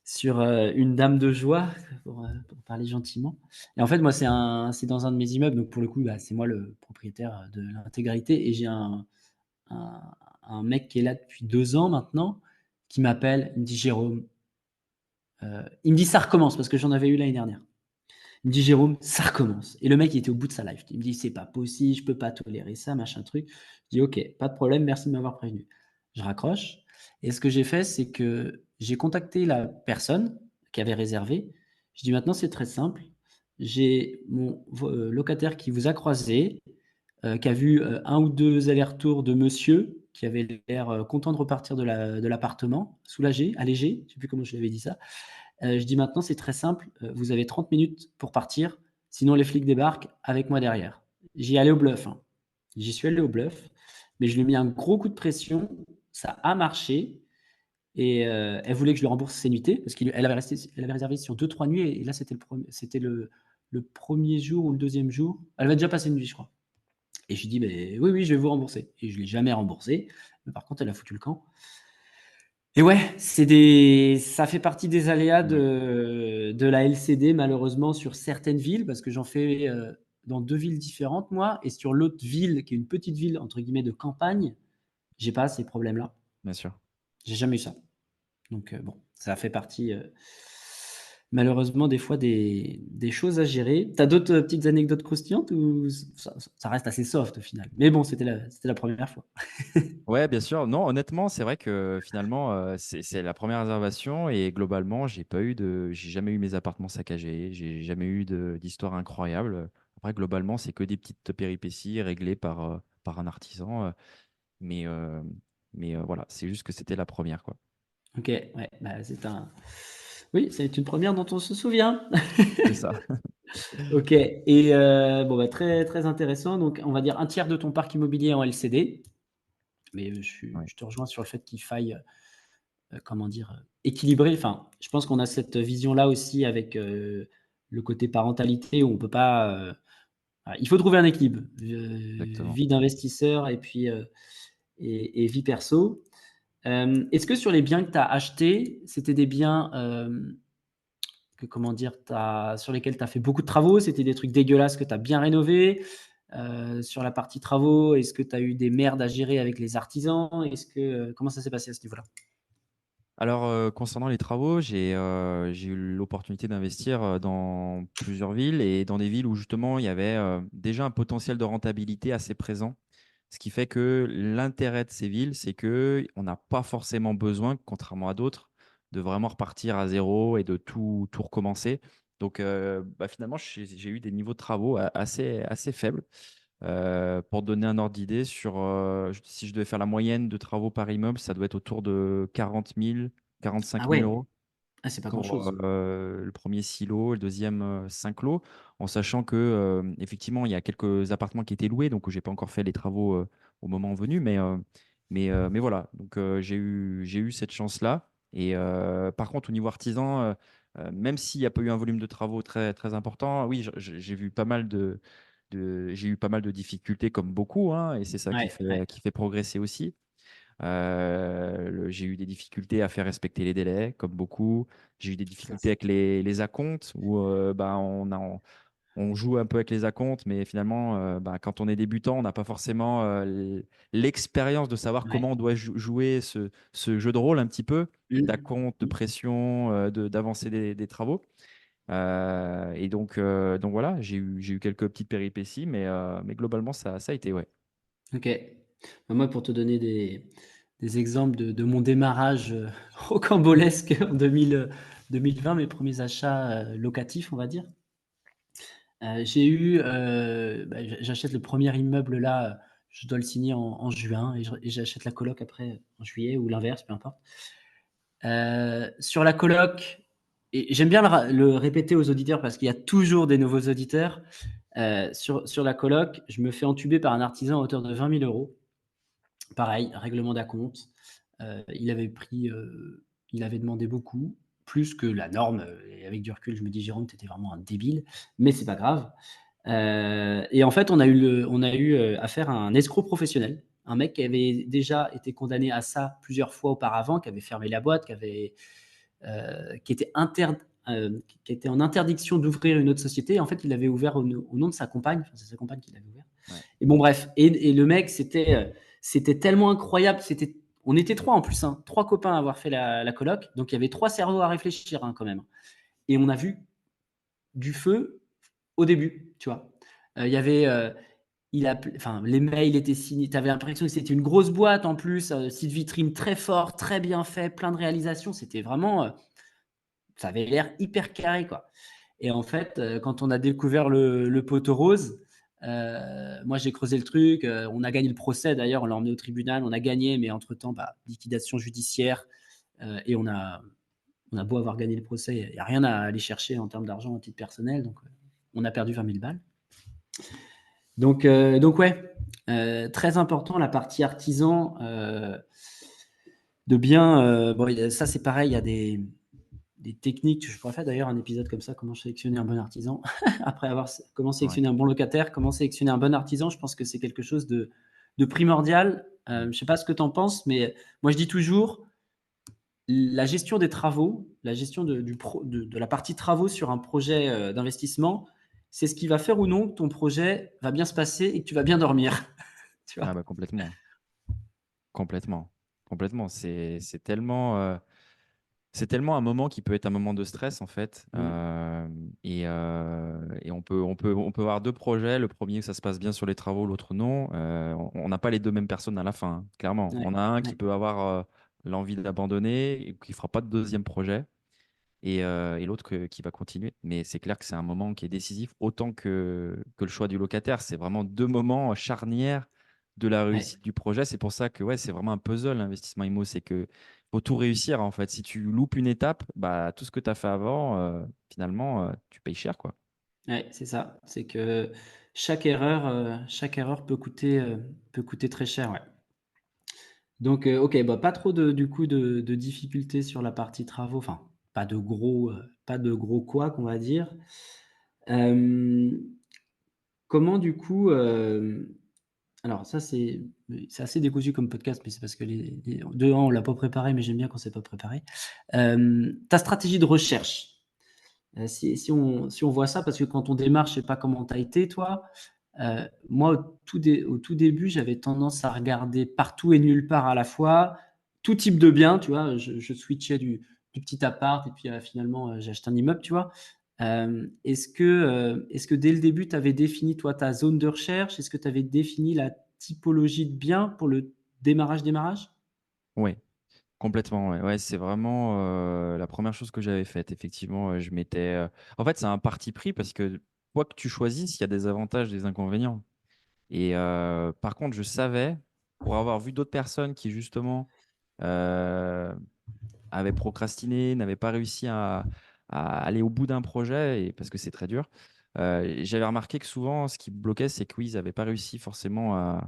A: sur, une dame de joie, pour parler gentiment et en fait, moi, c'est dans un de mes immeubles, donc pour le coup, bah, c'est moi le propriétaire, de l'intégralité et j'ai un un mec qui est là depuis 2 ans maintenant, qui m'appelle, il me dit: «Jérôme», il me dit: «Ça recommence» parce que j'en avais eu l'année dernière. Il me dit: «Jérôme, ça recommence» et le mec, il était au bout de sa life. Il me dit: «C'est pas possible, je peux pas tolérer ça, machin truc». Je dis: «OK, pas de problème, merci de m'avoir prévenu». Je raccroche et ce que j'ai fait, c'est que j'ai contacté la personne qui avait réservé. Je dis: «Maintenant, c'est très simple. J'ai mon locataire qui vous a croisé, qui a vu, 1 ou 2 allers-retours de monsieur. qui avait l'air content de repartir de l'appartement, soulagé, allégé, je sais plus comment je lui avais dit ça. Je dis: «Maintenant, c'est très simple, vous avez 30 minutes pour partir, sinon les flics débarquent avec moi derrière». J'y allais au bluff, hein. J'y suis allé au bluff, mais je lui ai mis un gros coup de pression, ça a marché et elle voulait que je lui rembourse ses nuitées parce elle avait réservé sur 2-3 nuits et là, c'était le 1er jour ou le 2e jour. Elle avait déjà passé une nuit, je crois et je lui dis: «Beh, oui, oui, je vais vous rembourser» et je l'ai jamais remboursé, mais par contre, elle a foutu le camp et ouais, ça fait partie des aléas
B: Ouais,
A: de la LCD malheureusement sur certaines villes parce que j'en fais, dans 2 villes différentes moi et sur l'autre ville qui est une petite ville entre guillemets «de campagne», j'ai pas ces problèmes-là.
B: bien sûr.
A: J'ai jamais eu ça. Donc bon, ça fait partie, malheureusement des fois des choses à gérer. Tu as d'autres, petites anecdotes croustillantes ou ça reste assez soft au final? Mais bon, c'était la première fois.
B: Ouais, bien sûr. Non, honnêtement, c'est vrai que finalement, c'est la première réservation et globalement, j'ai jamais eu mes appartements saccagés, j'ai jamais eu d'histoire incroyable. Après, globalement, c'est que des petites péripéties réglées par un artisan, mais heu, voilà, c'est juste que c'était la première, quoi.
A: OK, ouais, bah, oui, c'est une première dont on se souvient.
B: C'est ça.
A: OK et bon, bah, très, très intéressant donc on va dire un tiers de ton parc immobilier en LCD, mais
B: Ouais.
A: je te rejoins sur le fait qu'il faille, comment dire? Équilibrer, enfin, je pense qu'on a cette vision-là aussi avec, le côté parentalité où on peut pas, voilà, il faut trouver un équilibre,
B: Exactement.
A: vie d'investisseur et puis, et vie perso. Est-ce que sur les biens que tu as achetés, c'était des biens, comment dire? Sur lesquels tu as fait beaucoup de travaux? C'était des trucs dégueulasses que tu as bien rénovés? Sur la partie travaux, est-ce que tu as eu des merdes à gérer avec les artisans? Comment ça s'est passé à ce niveau-là?
B: Alors, concernant les travaux, j'ai eu l'opportunité d'investir, dans plusieurs villes et dans des villes où justement il y avait, déjà un potentiel de rentabilité assez présent. Ce qui fait que l'intérêt de ces villes, c'est qu'on n'a pas forcément besoin, contrairement à d'autres, de vraiment repartir à zéro et de tout recommencer. Donc, bah, finalement, j'ai eu des niveaux de travaux assez faibles. Pour te donner un ordre d'idée sur, si je devais faire la moyenne de travaux par immeuble, ça doit être autour de 40 000,
A: Ah
B: 45 000
A: ouais,
B: €.
A: ah c'est pas
B: Pour,
A: grand-chose.
B: le premier silo, le deuxième e 5 lots, en sachant que, effectivement, il y a quelques appartements qui étaient loués, donc j'ai pas encore fait les travaux, au moment venu, mais voilà. Donc, j'ai eu cette chance-là et par contre, au niveau artisan, même s'il y a pas eu un volume de travaux très, très important, oui, j'ai vu pas mal j'ai eu pas mal de difficultés comme beaucoup, hein, et c'est ça
A: Ouais, ouais,
B: qui fait progresser aussi. J'ai eu des difficultés à faire respecter les délais, comme beaucoup. J'ai eu des
A: ça
B: difficultés
A: c'est
B: avec les acomptes où, bah, on joue un peu avec les acomptes, mais finalement, bah, quand on est débutant, on n'a pas forcément, l'expérience de savoir
A: ouais.
B: comment on doit jouer ce jeu de rôle un petit peu,
A: Mmh.
B: d'acompte, de
A: Mmh.
B: pression, d'avancer des travaux. Et donc voilà, j'ai eu quelques petites péripéties, mais globalement, ça a été, ouais.
A: OK. Bah, moi, pour te donner des exemples de mon démarrage, rocambolesque en 2020, mes premiers achats, locatifs, on va dire. J'ai eu, bah, j'achète le premier immeuble là, je dois le signer en juin et j'achète la coloc après en juillet ou l'inverse, peu importe. Sur la coloc et j'aime bien le répéter aux auditeurs parce qu'il y a toujours des nouveaux auditeurs. Sur la coloc, je me fais entuber par un artisan à hauteur de 20 000 €. Pareil, règlement d'acompte. Il avait il avait demandé beaucoup, plus que la norme, et avec du recul, je me dis: «Jérôme, tu étais vraiment un débile», mais c'est pas grave. Et en fait, on a eu, affaire à un escroc professionnel. Un mec qui avait déjà été condamné à ça plusieurs fois auparavant, qui avait fermé la boîte, qui était qui était en interdiction d'ouvrir une autre société. En fait, il l'avait ouvert au nom de sa compagne, enfin, c'est sa compagne qui l'avait ouvert.
B: Ouais.
A: Et bon bref, et le mec, c'était tellement incroyable. On était 3 en plus, hein, 3 copains à avoir fait la coloc, donc il y avait 3 cerveaux à réfléchir, hein, quand même. Et on a vu du feu au début, tu vois? Il y avait, enfin, les mails étaient signés, tu avais l'impression que c'était une grosse boîte en plus, site vitrine très fort, très bien fait, plein de réalisations. C'était vraiment, ça avait l'air hyper carré, quoi. Et en fait, quand on a découvert le poteau rose, Moi, j'ai creusé le truc. On a gagné le procès d'ailleurs. On l'a emmené au tribunal. On a gagné, mais entre-temps, liquidation judiciaire. Et on a beau avoir gagné le procès, il n'y a rien à aller chercher en termes d'argent à titre personnel. Donc, on a perdu 20 000 balles. Donc ouais, très important la partie artisan. De bien, bon, ça c'est pareil, il y a des techniques. Je pourrais faire d'ailleurs un épisode comme ça, comment sélectionner un bon artisan. Après comment
B: Ouais.
A: sélectionner un bon locataire, comment sélectionner un bon artisan, je pense que c'est quelque chose de primordial. Je ne sais pas ce que tu en penses, mais moi je dis toujours, la gestion des travaux, la gestion de la partie travaux sur un projet d'investissement, c'est ce qui va faire ou non que ton projet va bien se passer et que tu vas bien dormir. Tu vois?
B: Ah bah complètement, complètement, complètement. C'est tellement un moment qui peut être un moment de stress en fait.
A: Mmh.
B: Et on peut avoir deux projets. Le premier, ça se passe bien sur les travaux, l'autre non. On n'a pas les deux mêmes personnes à la fin, hein, clairement.
A: Ouais,
B: On a un qui
A: ouais,
B: peut avoir l'envie d'abandonner et qui fera pas de deuxième projet. Et l'autre qui va continuer. Mais c'est clair que c'est un moment qui est décisif, autant que le choix du locataire. C'est vraiment deux moments charnières de la
A: ouais,
B: réussite du projet. C'est pour ça que ouais, c'est vraiment un puzzle, l'investissement IMO. C'est que faut tout réussir, en fait. Si tu loupes une étape, bah, tout ce que tu as fait avant, finalement, tu payes cher, quoi.
A: ouais, c'est ça. C'est que chaque erreur peut coûter très cher, ouais. Donc, OK, pas trop du coup de difficultés sur la partie travaux, enfin, pas de gros couacs, on va dire. Hem, Comment du coup, alors ça c'est assez décousu comme podcast, mais c'est parce que les de un on l'a pas préparé, mais j'aime bien quand c'est pas préparé. Ta stratégie de recherche, si on voit ça, parce que quand on démarre, je sais pas comment tu as été toi, moi au tout début, j'avais tendance à regarder partout et nulle part à la fois, tout type de biens, tu vois? Je switchais du petit appart et puis, finalement, j'ai acheté un immeuble, tu vois? Est-ce que dès le début, tu avais défini toi ta zone de recherche? Est-ce que tu avais défini la typologie de biens pour le démarrage?
B: Ouais, complètement. Ouais, ouais, c'est vraiment la première chose que j'avais faite. Effectivement, je m'étais. En fait, c'est un parti pris parce que quoi que tu choisisses, il y a des avantages, des inconvénients. Et par contre, je savais, pour avoir vu d'autres personnes qui justement euh, avaient procrastiné, n'avaient pas réussi à aller au bout d'un projet, et, parce que c'est très dur, j'avais remarqué que souvent, ce qui bloquait, c'est qu'ils n'avaient pas réussi forcément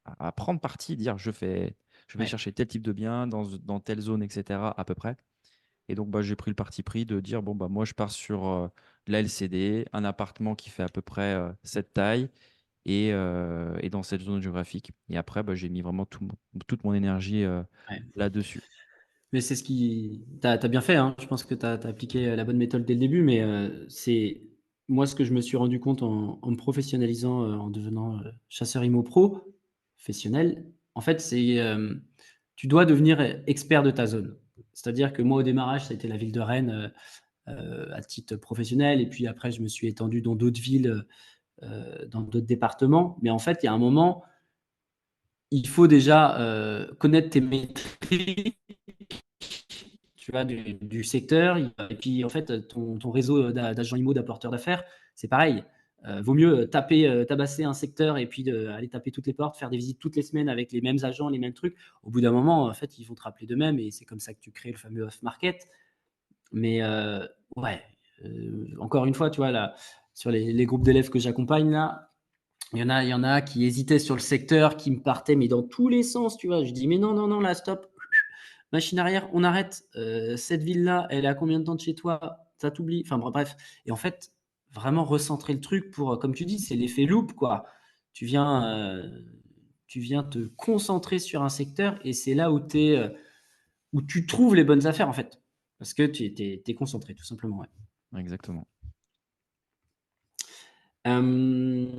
B: à prendre parti, dire je vais
A: Ouais,
B: chercher tel type de bien dans telle zone, etc., à peu près. Et donc, bah, j'ai pris le parti pris de dire, bon, bah, moi, je pars sur de la LCD, un appartement qui fait à peu près cette taille et dans cette zone géographique. Et après, bah, j'ai mis vraiment toute mon énergie
A: ouais.
B: là-dessus.
A: Mais c'est ce qui tu as bien fait, hein. Je pense que tu as appliqué, la bonne méthode dès le début, mais c'est moi ce que je me suis rendu compte en me professionnalisant, en devenant, chasseur IMO professionnel, en fait, tu dois devenir expert de ta zone. C'est-à-dire que moi, au démarrage, ça a été la ville de Rennes, à titre professionnel et puis après je me suis étendu dans d'autres villes, dans d'autres départements. Mais en fait, il y a un moment, il faut déjà, connaître tes métriques, tu vois, du secteur. Et puis, en fait, ton réseau d'agents IMO, d'apporteurs d'affaires, c'est pareil. Vaut mieux tabasser un secteur et puis aller taper toutes les portes, faire des visites toutes les semaines avec les mêmes agents, les mêmes trucs. Au bout d'un moment, en fait, ils vont te rappeler d'eux-mêmes et c'est comme ça que tu crées le fameux off-market. Mais ouais, encore une fois, tu vois, là, sur les groupes d'élèves que j'accompagne, là, il y en a qui hésitaient sur le secteur, qui me partaient, mais dans tous les sens, tu vois. Je dis, mais non, non, non, là, stop. Machine arrière, on arrête. Cette ville-là, elle est à combien de temps de chez toi? Ça t'oublie. Enfin, bref. Et en fait, vraiment recentrer le truc pour, comme tu dis, c'est l'effet loop, quoi. Tu viens, tu viens te concentrer sur un secteur et c'est là où tu trouves les bonnes affaires, en fait. Parce que tu es concentré, tout simplement, ouais.
B: Exactement.
A: On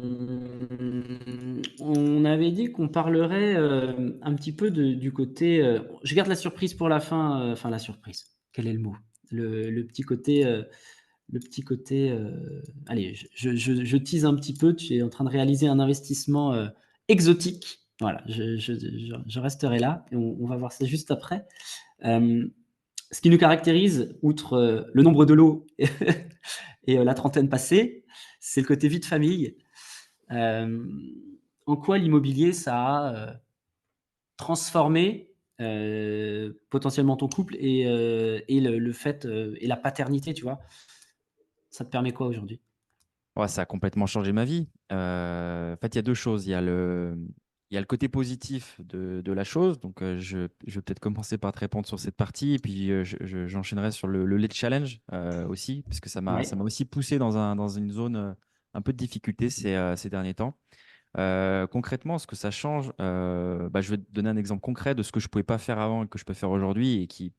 A: avait dit qu'on parlerait, un petit peu du côté, je garde la surprise pour la fin, enfin la surprise, quel est le mot? Le petit côté, allez, je tease un petit peu, tu es en train de réaliser un investissement, exotique. Voilà, je resterai là et on va voir ça juste après. Hem, Ce qui nous caractérise, outre, le nombre de lots et la trentaine passée, c'est le côté vie de famille. Hem, En quoi l'immobilier, ça a, transformé, potentiellement ton couple et le fait, et la paternité, tu vois? Ça te permet quoi aujourd'hui?
B: Ouais, ça a complètement changé ma vie. En fait, il y a 2 choses. Il y a le côté positif de la chose. Donc, je vais peut-être commencer par te répondre sur cette partie et puis, j'enchaînerai sur le Late Challenge, aussi, parce que ça m'a
A: Ouais.
B: aussi poussé dans une zone, un peu de difficulté ces derniers temps. Concrètement, ce que ça change, bah, je vais te donner un exemple concret de ce que je ne pouvais pas faire avant et que je peux faire aujourd'hui et qui,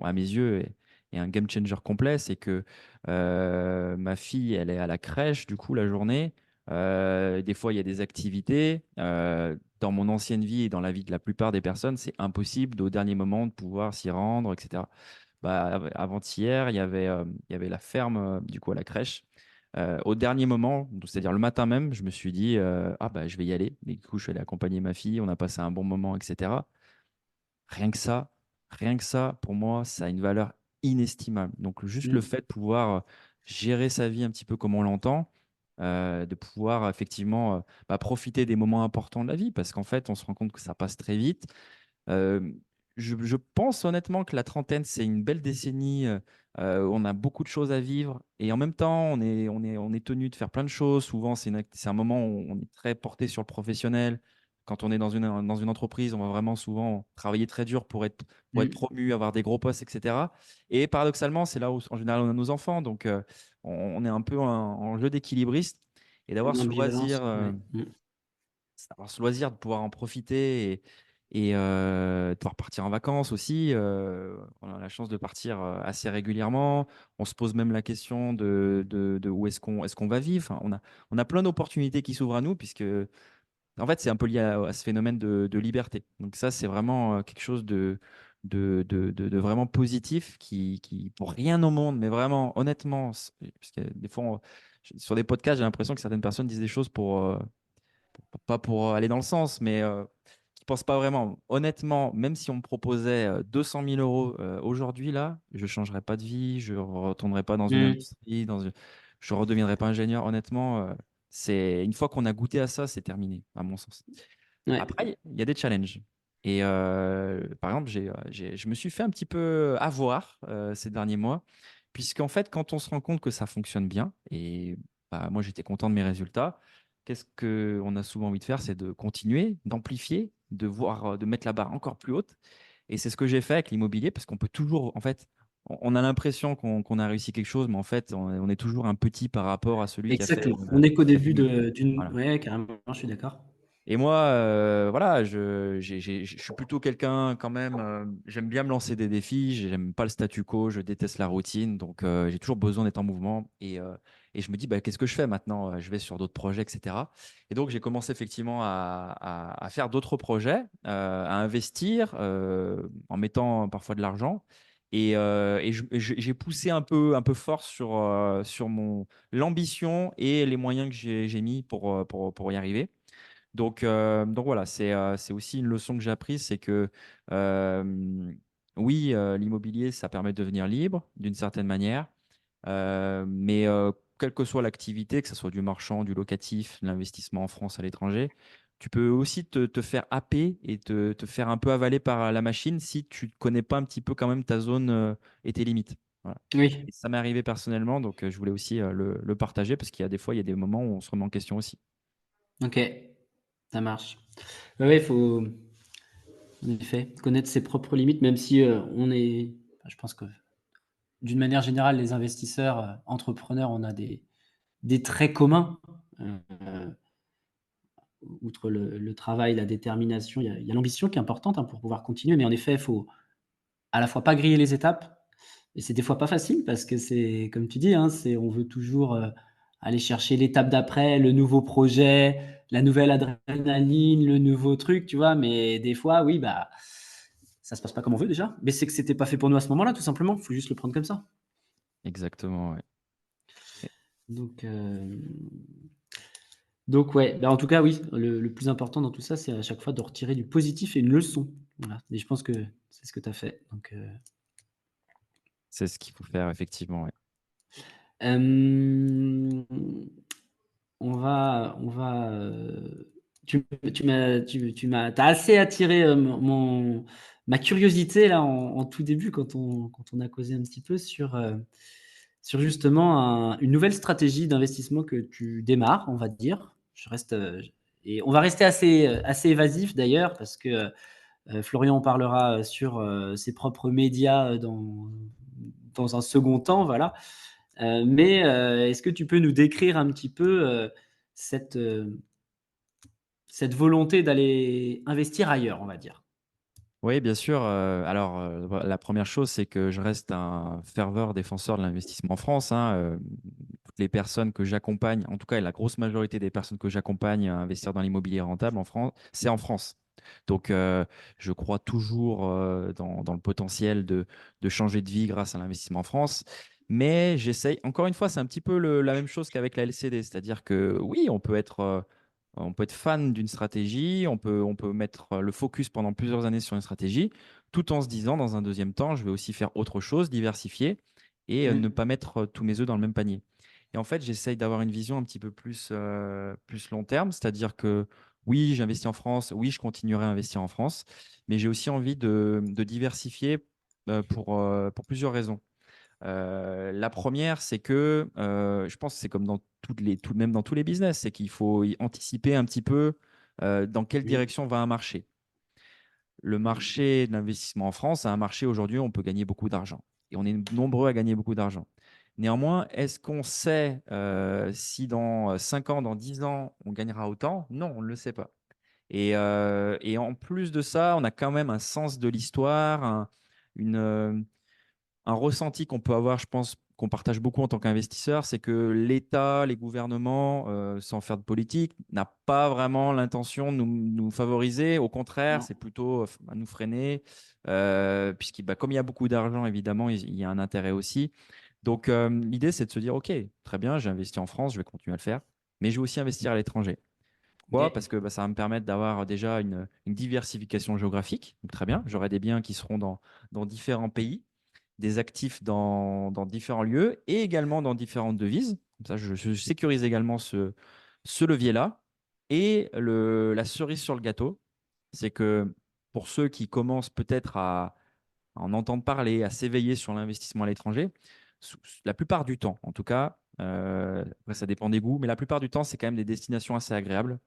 B: à mes yeux, est un game changer complet. C'est que ma fille, elle est à la crèche, du coup, la journée. Des fois, il y a des activités. Dans mon ancienne vie et dans la vie de la plupart des personnes, c'est impossible au dernier moment de pouvoir s'y rendre, etc. Bah, avant-hier, il y avait la ferme, du coup, à la crèche. Au dernier moment, donc c'est-à-dire le matin même, je me suis dit, ah bah, je vais y aller. Et du coup, je suis allé accompagner ma fille, on a passé un bon moment, etc. Rien que ça, rien que ça, pour moi, ça a une valeur inestimable. Donc, juste le
A: Mmh.
B: fait de pouvoir gérer sa vie un petit peu comme on l'entend, de pouvoir effectivement bah, profiter des moments importants de la vie, parce qu'en fait, on se rend compte que ça passe très vite. Heu, je pense honnêtement que la trentaine, c'est une belle décennie, où on a beaucoup de choses à vivre et en même temps, on est tenu de faire plein de choses. Souvent, c'est un moment où on est très porté sur le professionnel. Quand on est dans une entreprise, on va vraiment souvent travailler très dur pour être
A: Mmh.
B: promu, avoir des gros postes et cetera et paradoxalement, c'est là où, en général, on a nos enfants donc on est un peu en jeu d'équilibriste et d'avoir
A: Une
B: ce
A: ambivalence,
B: loisir,
A: ouais. Mmh.
B: avoir ce loisir de pouvoir en profiter et de pouvoir partir en vacances aussi. On a la chance de partir, assez régulièrement. On se pose même la question de où est-ce qu'on va vivre. Enfin, on a plein d'opportunités qui s'ouvrent à nous puisque, en fait, c'est un peu lié à ce phénomène de liberté. Donc ça, c'est vraiment, quelque chose de vraiment positif qui pour rien au monde, mais vraiment honnêtement, parce que des fois, sur des podcasts, j'ai l'impression que certaines personnes disent des choses pas pour aller dans le sens, mais qui ne pensent pas vraiment. Honnêtement, même si on me proposait 200 000 euros aujourd'hui, là, je ne changerais pas de vie, je ne retournerais pas dans une
A: Mmh.
B: industrie, je ne redeviendrais pas ingénieur. Honnêtement, c'est une fois qu'on a goûté à ça, c'est terminé, à mon sens.
A: Ouais.
B: Après, il y a des challenges. Et par exemple, je me suis fait un petit peu avoir ces derniers mois, puisqu'en fait, quand on se rend compte que ça fonctionne bien, et bah, moi j'étais content de mes résultats, qu'est-ce qu'on a souvent envie de faire? C'est de continuer, d'amplifier, de voir, de mettre la barre encore plus haute. Et c'est ce que j'ai fait avec l'immobilier, parce qu'on peut toujours, en fait, on a l'impression qu'on a réussi quelque chose, mais en fait, on est toujours un petit par rapport à celui
A: Exactement. On est qu'au
B: qui a fait
A: début
B: mieux.
A: d'une,
B: Voilà.
A: ouais, carrément, je suis d'accord.
B: Et moi, voilà, je suis plutôt quelqu'un quand même, j'aime bien me lancer des défis, j'aime pas le statu quo, je déteste la routine, donc j'ai toujours besoin d'être en mouvement et je me dis: «Bah, qu'est-ce que je fais maintenant?» Je vais sur d'autres projets et cetera et donc j'ai commencé effectivement à faire d'autres projets, à investir, en mettant parfois de l'argent et j'ai poussé un peu fort sur l'ambition et les moyens que j'ai mis pour y arriver. Donc voilà, c'est aussi une leçon que j'ai apprise, c'est que, oui, l'immobilier, ça permet de devenir libre d'une certaine manière, mais quelle que soit l'activité, que ce soit du marchand, du locatif, de l'investissement en France, à l'étranger, tu peux aussi te faire happer et te faire un peu avaler par la machine si tu ne connais pas un petit peu quand même ta zone, et tes limites. Voilà
A: Oui,
B: et ça m'est arrivé personnellement, donc je voulais aussi, le partager parce qu'il y a des fois, il y a des moments où on se remet en question aussi.
A: OK, ça marche. Ouais, ouais, il faut, en effet, connaître ses propres limites, même si, on est, je pense que d'une manière générale, les investisseurs, entrepreneurs, on a des traits communs. Heu, Outre le travail, la détermination, il y a l'ambition qui est importante, hein, pour pouvoir continuer, mais en effet, il faut à la fois pas griller les étapes, et c'est des fois pas facile parce que c'est comme tu dis, hein, c'est on veut toujours, aller chercher l'étape d'après, le nouveau projet, la nouvelle adrénaline, le nouveau truc, tu vois? Mais des fois, oui, bah, ça se passe pas comme on veut déjà, mais c'est que c'était pas fait pour nous à ce moment-là, tout simplement. Faut juste le prendre comme ça.
B: Exactement, ouais.
A: Donc donc ouais, bah, en tout cas, oui, le plus important dans tout ça, c'est à chaque fois de retirer du positif et une leçon. Voilà, et je pense que c'est ce que tu as fait. Donc
B: C'est ce qu'il faut faire effectivement, ouais.
A: hem t'as assez attiré ma curiosité là en tout début quand on a causé un petit peu sur justement une nouvelle stratégie d'investissement que tu démarres, on va dire. Et on va rester assez évasif d'ailleurs parce que Florian en parlera sur ses propres médias dans un second temps, voilà. Mais est-ce que tu peux nous décrire un petit peu cette, euh, cette volonté d'aller investir ailleurs, on va dire?
B: Oui, bien sûr. Alors, la première chose, c'est que je reste un ferveur défenseur de l'investissement en France, hein. Toutes les personnes que j'accompagne, en tout cas la grosse majorité des personnes que j'accompagne à investir dans l'immobilier rentable en France, c'est en France. Donc, je crois toujours dans le potentiel de changer de vie grâce à l'investissement en France. Mais j'essaye, encore une fois, c'est un petit peu la même chose qu'avec la LCD. C'est-à-dire que oui, on peut être fan d'une stratégie, on peut mettre le focus pendant plusieurs années sur une stratégie, tout en se disant, dans un deuxième temps, je vais aussi faire autre chose, diversifier et ne
A: Mmh.
B: pas mettre tous mes œufs dans le même panier. Et en fait, j'essaye d'avoir une vision un petit peu plus long terme, c'est-à-dire que oui, j'investis en France, oui, je continuerai à investir en France, mais j'ai aussi envie de diversifier pour plusieurs raisons. La première, c'est que je pense que c'est comme même dans tous les business, c'est qu'il faut y anticiper un petit peu dans quelle
A: Oui.
B: direction va un marché. Le
A: Mmh.
B: marché de l'investissement en France, c'est un marché aujourd'hui où on peut gagner beaucoup d'argent. Et on est nombreux à gagner beaucoup d'argent. Néanmoins, est-ce qu'on sait si dans 5 ans, dans 10 ans, on gagnera autant? Non, on ne le sait pas. Et en plus de ça, on a quand même un sens de l'histoire, une, un ressenti qu'on peut avoir, je pense, qu'on partage beaucoup en tant qu'investisseur, c'est que l'État, les gouvernements, sans faire de politique, n'a pas vraiment l'intention de nous favoriser. Au contraire,
A: Non.
B: c'est plutôt à nous freiner, comme il y a beaucoup d'argent, évidemment, il y a un intérêt aussi. Donc, l'idée, c'est de se dire, OK, très bien, j'ai investi en France, je vais continuer à le faire, mais je vais aussi investir à l'étranger. Pourquoi? Parce
A: OK.
B: que ça va me permettre d'avoir déjà une diversification géographique. Donc, très bien, j'aurai des biens qui seront dans différents pays, des actifs dans différents lieux et également dans différentes devises. Comme ça, je sécurise également ce levier-là. Et la cerise sur le gâteau, c'est que pour ceux qui commencent peut-être à en entendre parler, à s'éveiller sur l'investissement à l'étranger, la plupart du temps, en tout cas, après ça dépend des goûts, mais la plupart du temps, c'est quand même des destinations assez agréables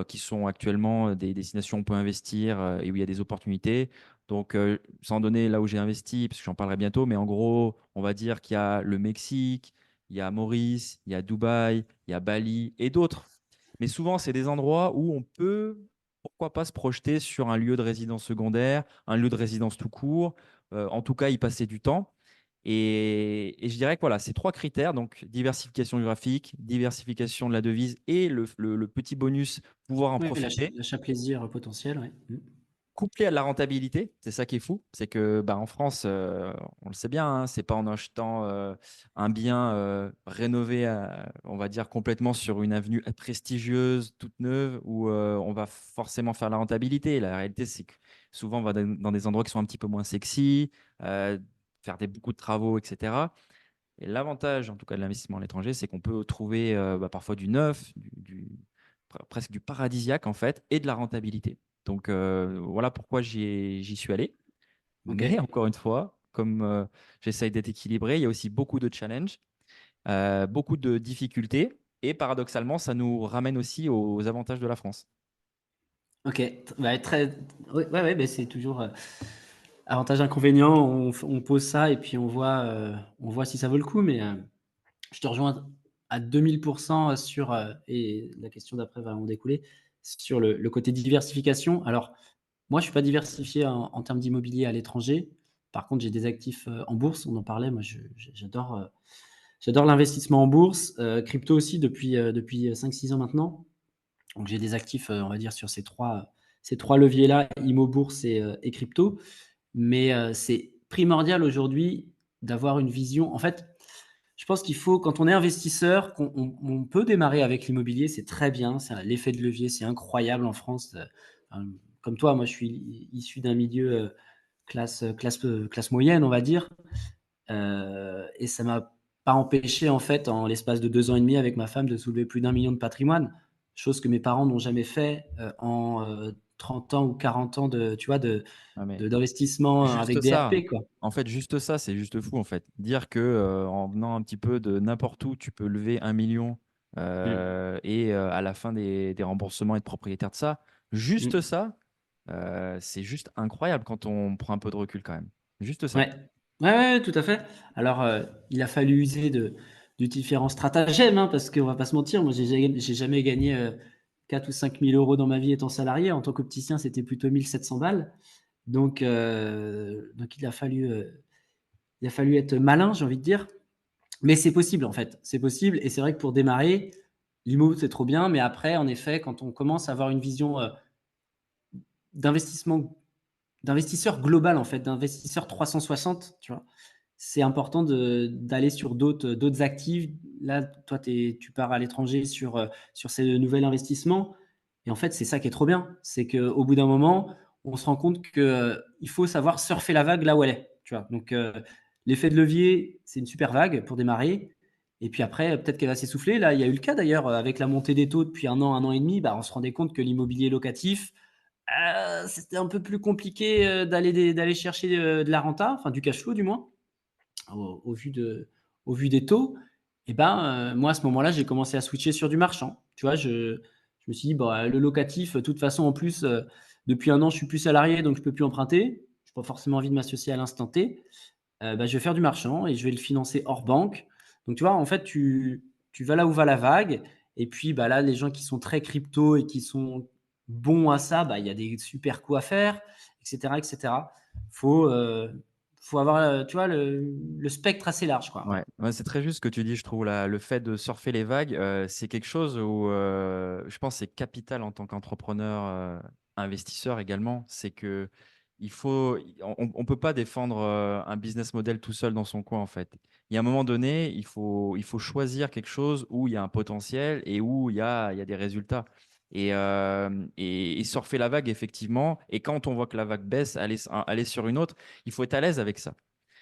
B: qui sont actuellement des destinations où on peut investir et où il y a des opportunités. Donc, sans donner là où j'ai investi, parce que j'en parlerai bientôt, mais en gros, on va dire qu'il y a le Mexique, il y a Maurice, il y a Dubaï, il y a Bali et d'autres. Mais souvent, c'est des endroits où on peut, pourquoi pas, se projeter sur un lieu de résidence secondaire, un lieu de résidence tout court, en tout cas y passer du temps. Et je dirais que voilà, ces trois critères, donc diversification géographique, diversification de la devise et le petit bonus, pouvoir en
A: Oui,
B: profiter,
A: l'achat plaisir potentiel, ouais. Mmh.
B: couplé à de la rentabilité, c'est ça qui est fou, c'est que en France, on le sait bien, hein, c'est pas en achetant un bien rénové, on va dire complètement sur une avenue prestigieuse, toute neuve, où on va forcément faire la rentabilité. La réalité, c'est que souvent on va dans des endroits qui sont un petit peu moins sexy, euh, faire beaucoup de travaux, etc. Et l'avantage, en tout cas, de l'investissement à l'étranger, c'est qu'on peut trouver parfois du neuf, presque du paradisiaque, en fait, et de la rentabilité. Donc, voilà pourquoi j'y suis allé. Mais
A: OK.
B: encore une fois, comme j'essaye d'être équilibré, il y a aussi beaucoup de challenges, beaucoup de difficultés. Et paradoxalement, ça nous ramène aussi aux avantages de la France.
A: OK. Ouais, ouais, ouais, beh, c'est toujours, avantage, inconvénient, on pose ça et puis on voit si ça vaut le coup, mais je te rejoins à 2000 sur, et la question d'après va en découler, sur le côté diversification. Alors, moi, je suis pas diversifié en termes d'immobilier à l'étranger. Par contre, j'ai des actifs, en bourse, on en parlait. Moi, j'adore l'investissement en bourse, crypto aussi depuis 5-6 ans maintenant. Donc j'ai des actifs, on va dire sur ces trois leviers-là, immo, bourse et crypto. Mais c'est primordial aujourd'hui d'avoir une vision. En fait, je pense qu'il faut, quand on est investisseur, qu'on peut démarrer avec l'immobilier, c'est très bien, c'est l'effet de levier, c'est incroyable en France. Comme toi, moi, je suis issu d'un milieu classe moyenne, on va dire. Et ça m'a pas empêché, en fait, en l'espace de 2 ans et demi avec ma femme, de soulever plus d'1 million de patrimoine. Chose que mes parents n'ont jamais fait, en, 30 ans ou 40 ans de, tu vois,
B: Ah, mais
A: d'investissement avec
B: juste
A: des
B: ça,
A: RP, quoi.
B: en fait, juste ça, c'est juste fou, en fait. Dire que en venant un petit peu de n'importe où, tu peux lever 1 million
A: Mmh.
B: et à la fin des remboursements, être propriétaire de ça. Juste
A: Mmh.
B: ça, c'est juste incroyable quand on prend un peu de recul quand même. Juste ça.
A: Ouais. Ouais, ouais, ouais, tout à fait. Alors, il a fallu user de différents stratagèmes, hein, parce qu'on va pas se mentir, moi j'ai jamais gagné, 4 ou 5 000 € dans ma vie étant salarié. En tant qu'opticien, c'était plutôt 1 700 balles. Donc il a fallu être malin, j'ai envie de dire. Mais c'est possible, en fait, c'est possible, et c'est vrai que pour démarrer, l'IMO, c'est trop bien, mais après, en effet, quand on commence à avoir une vision, d'investissement d'investisseur global, en fait, d'investisseur 360, tu vois? C'est important d'aller sur d'autres actifs. Là, toi, tu pars à l'étranger sur ces nouveaux investissements, et en fait, c'est ça qui est trop bien. C'est qu'au bout d'un moment, on se rend compte que, il faut savoir surfer la vague là où elle est, tu vois? Donc, l'effet de levier, c'est une super vague pour démarrer, et puis après, peut-être qu'elle va s'essouffler. Là, il y a eu le cas d'ailleurs, avec la montée des taux depuis un an et demi, bah, on se rendait compte que l'immobilier locatif, c'était un peu plus compliqué, d'aller chercher, de la renta, enfin du cash flow du moins, au vu au vu des taux. Et ben, moi à ce moment-là, j'ai commencé à switcher sur du marchand. Tu vois? Je me suis dit: «Bah, le locatif, de toute façon en plus, depuis un an, je suis plus salarié donc je peux plus emprunter. J'ai pas forcément envie de m'associer à l'instant T. Bah, je vais faire du marchand et je vais le financer hors banque». Donc tu vois, en fait, tu vas là où va la vague, et puis, bah, là, les gens qui sont très crypto et qui sont bons à ça, bah, il y a des super coups à faire, et cetera, et cetera. Faut, faut avoir, tu vois, le spectre assez large, quoi.
B: Ouais, ouais, c'est très juste ce que tu dis, je trouve. Le fait de surfer les vagues, c'est quelque chose où je pense que c'est capital en tant qu'entrepreneur, investisseur également. C'est que on peut pas défendre un business model tout seul dans son coin en fait. Il y a un moment donné, il faut choisir quelque chose où il y a un potentiel et où il y a des résultats. Et surfer la vague, effectivement. Et quand on voit que la vague baisse, aller sur une autre, il faut être à l'aise avec ça.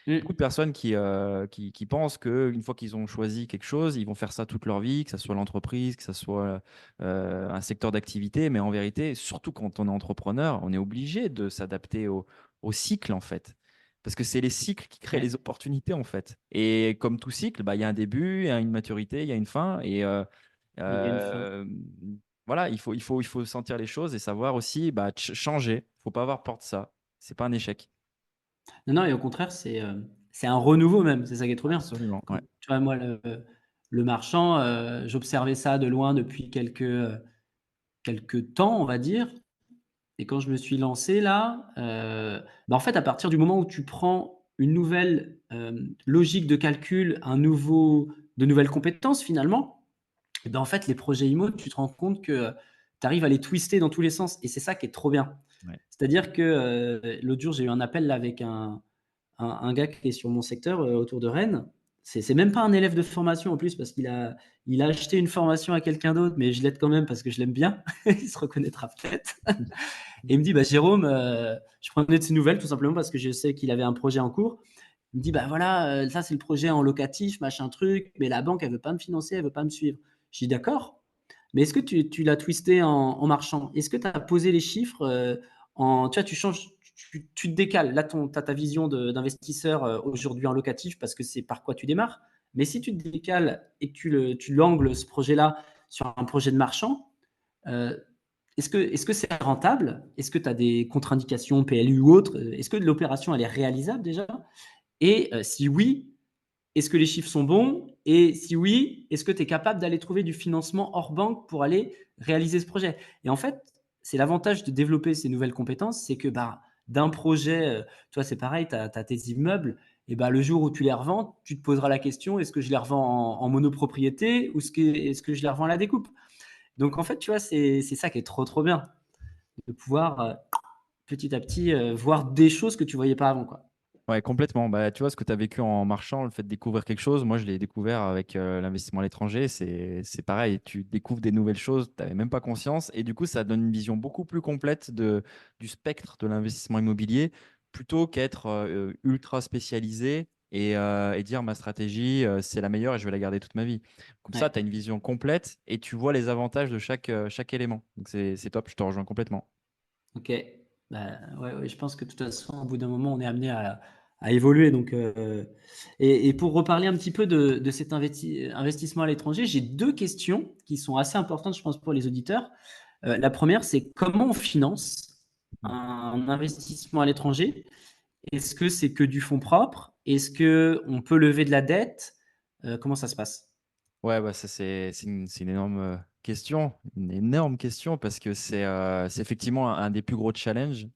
B: Beaucoup de
A: Mmh.
B: personnes qui pensent qu'une fois qu'ils ont choisi quelque chose, ils vont faire ça toute leur vie, que ce soit l'entreprise, que ce soit un secteur d'activité. Mais en vérité, surtout quand on est entrepreneur, on est obligé de s'adapter au cycle, en fait. Parce que c'est les cycles qui créent
A: Ouais,
B: les opportunités, en fait. Et comme tout cycle, bah, il y a un début, il y a une maturité, il y a une fin.
A: il y a une fin.
B: Euh, voilà, il faut sentir les choses et savoir aussi bah, changer. Il ne faut pas avoir peur de ça. C'est pas un échec.
A: Non, non, et au contraire, c'est un renouveau même, c'est ça qui est trop bien.
B: Absolument,
A: Quand
B: ouais.
A: tu vois, moi, le marchand, j'observais ça de loin depuis quelques temps, on va dire. Et quand je me suis lancé là, bah, en fait, à partir du moment où tu prends une nouvelle, logique de calcul, de nouvelles compétences finalement, et ben, en fait, les projets IMO, tu te rends compte que tu arrives à les twister dans tous les sens, et c'est ça qui est trop bien.
B: Ouais.
A: C'est-à-dire que, l'autre jour, j'ai eu un appel là avec un gars qui est sur mon secteur, autour de Rennes. C'est même pas un élève de formation en plus, parce il a acheté une formation à quelqu'un d'autre, mais je l'aide quand même parce que je l'aime bien. Il se reconnaîtra peut-être. Et il me dit: «Bah, Jérôme», je prenais de ses nouvelles tout simplement parce que je sais qu'il avait un projet en cours. Il me dit: «Bah, voilà, ça c'est le projet en locatif, machin truc, mais la banque elle veut pas me financer, elle veut pas me suivre». Je dis: «D'accord, mais est-ce que tu l'as twisté en marchand? Est-ce que tu as posé les chiffres, tu vois, tu changes, tu te décales. Là, tu as ta vision d'investisseur, aujourd'hui en locatif parce que c'est par quoi tu démarres. Mais si tu te décales et que tu l'angles ce projet-là sur un projet de marchand, heu, est-ce que c'est rentable? Est-ce que tu as des contre-indications PLU ou autres? Est-ce que l'opération elle est réalisable déjà? Et si oui, est-ce que les chiffres sont bons? Et si oui, est-ce que tu es capable d'aller trouver du financement hors banque pour aller réaliser ce projet? Et en fait, c'est l'avantage de développer ces nouvelles compétences, c'est que, bah, d'un projet, toi, c'est pareil, tu as tes immeubles, et bah, le jour où tu les revends, tu te poseras la question: «Est-ce que je les revends en monopropriété ou est-ce que je les revends à la découpe?» Donc en fait, tu vois, c'est ça qui est trop, trop bien, de pouvoir, petit à petit, voir des choses que tu voyais pas avant, quoi.
B: Ouais, complètement. Bah, tu vois, ce que tu as vécu en marchant, le fait de découvrir quelque chose, moi, je l'ai découvert avec l'investissement à l'étranger. C'est pareil, tu découvres des nouvelles choses, tu n'avais même pas conscience. Et du coup, ça donne une vision beaucoup plus complète du spectre de l'investissement immobilier, plutôt qu'être ultra spécialisé. et dire ma stratégie, c'est la meilleure et je vais la garder toute ma vie. Comme ça, tu as
A: Ouais.
B: une vision complète et tu vois les avantages de chaque élément. Donc, c'est top, je te rejoins complètement.
A: Ok. Bah, ouais, ouais, je pense que de toute façon, au bout d'un moment, on est amené à évoluer. Donc, et pour reparler un petit peu de cet investissement à l'étranger, j'ai deux questions qui sont assez importantes, je pense, pour les auditeurs. La première, c'est comment on finance un investissement à l'étranger? Est-ce que c'est que du fonds propre? Est-ce que on peut lever de la dette? Comment ça se passe?
B: Ouais, bah ça c'est une énorme une énorme question parce que c'est effectivement un des plus gros challenges.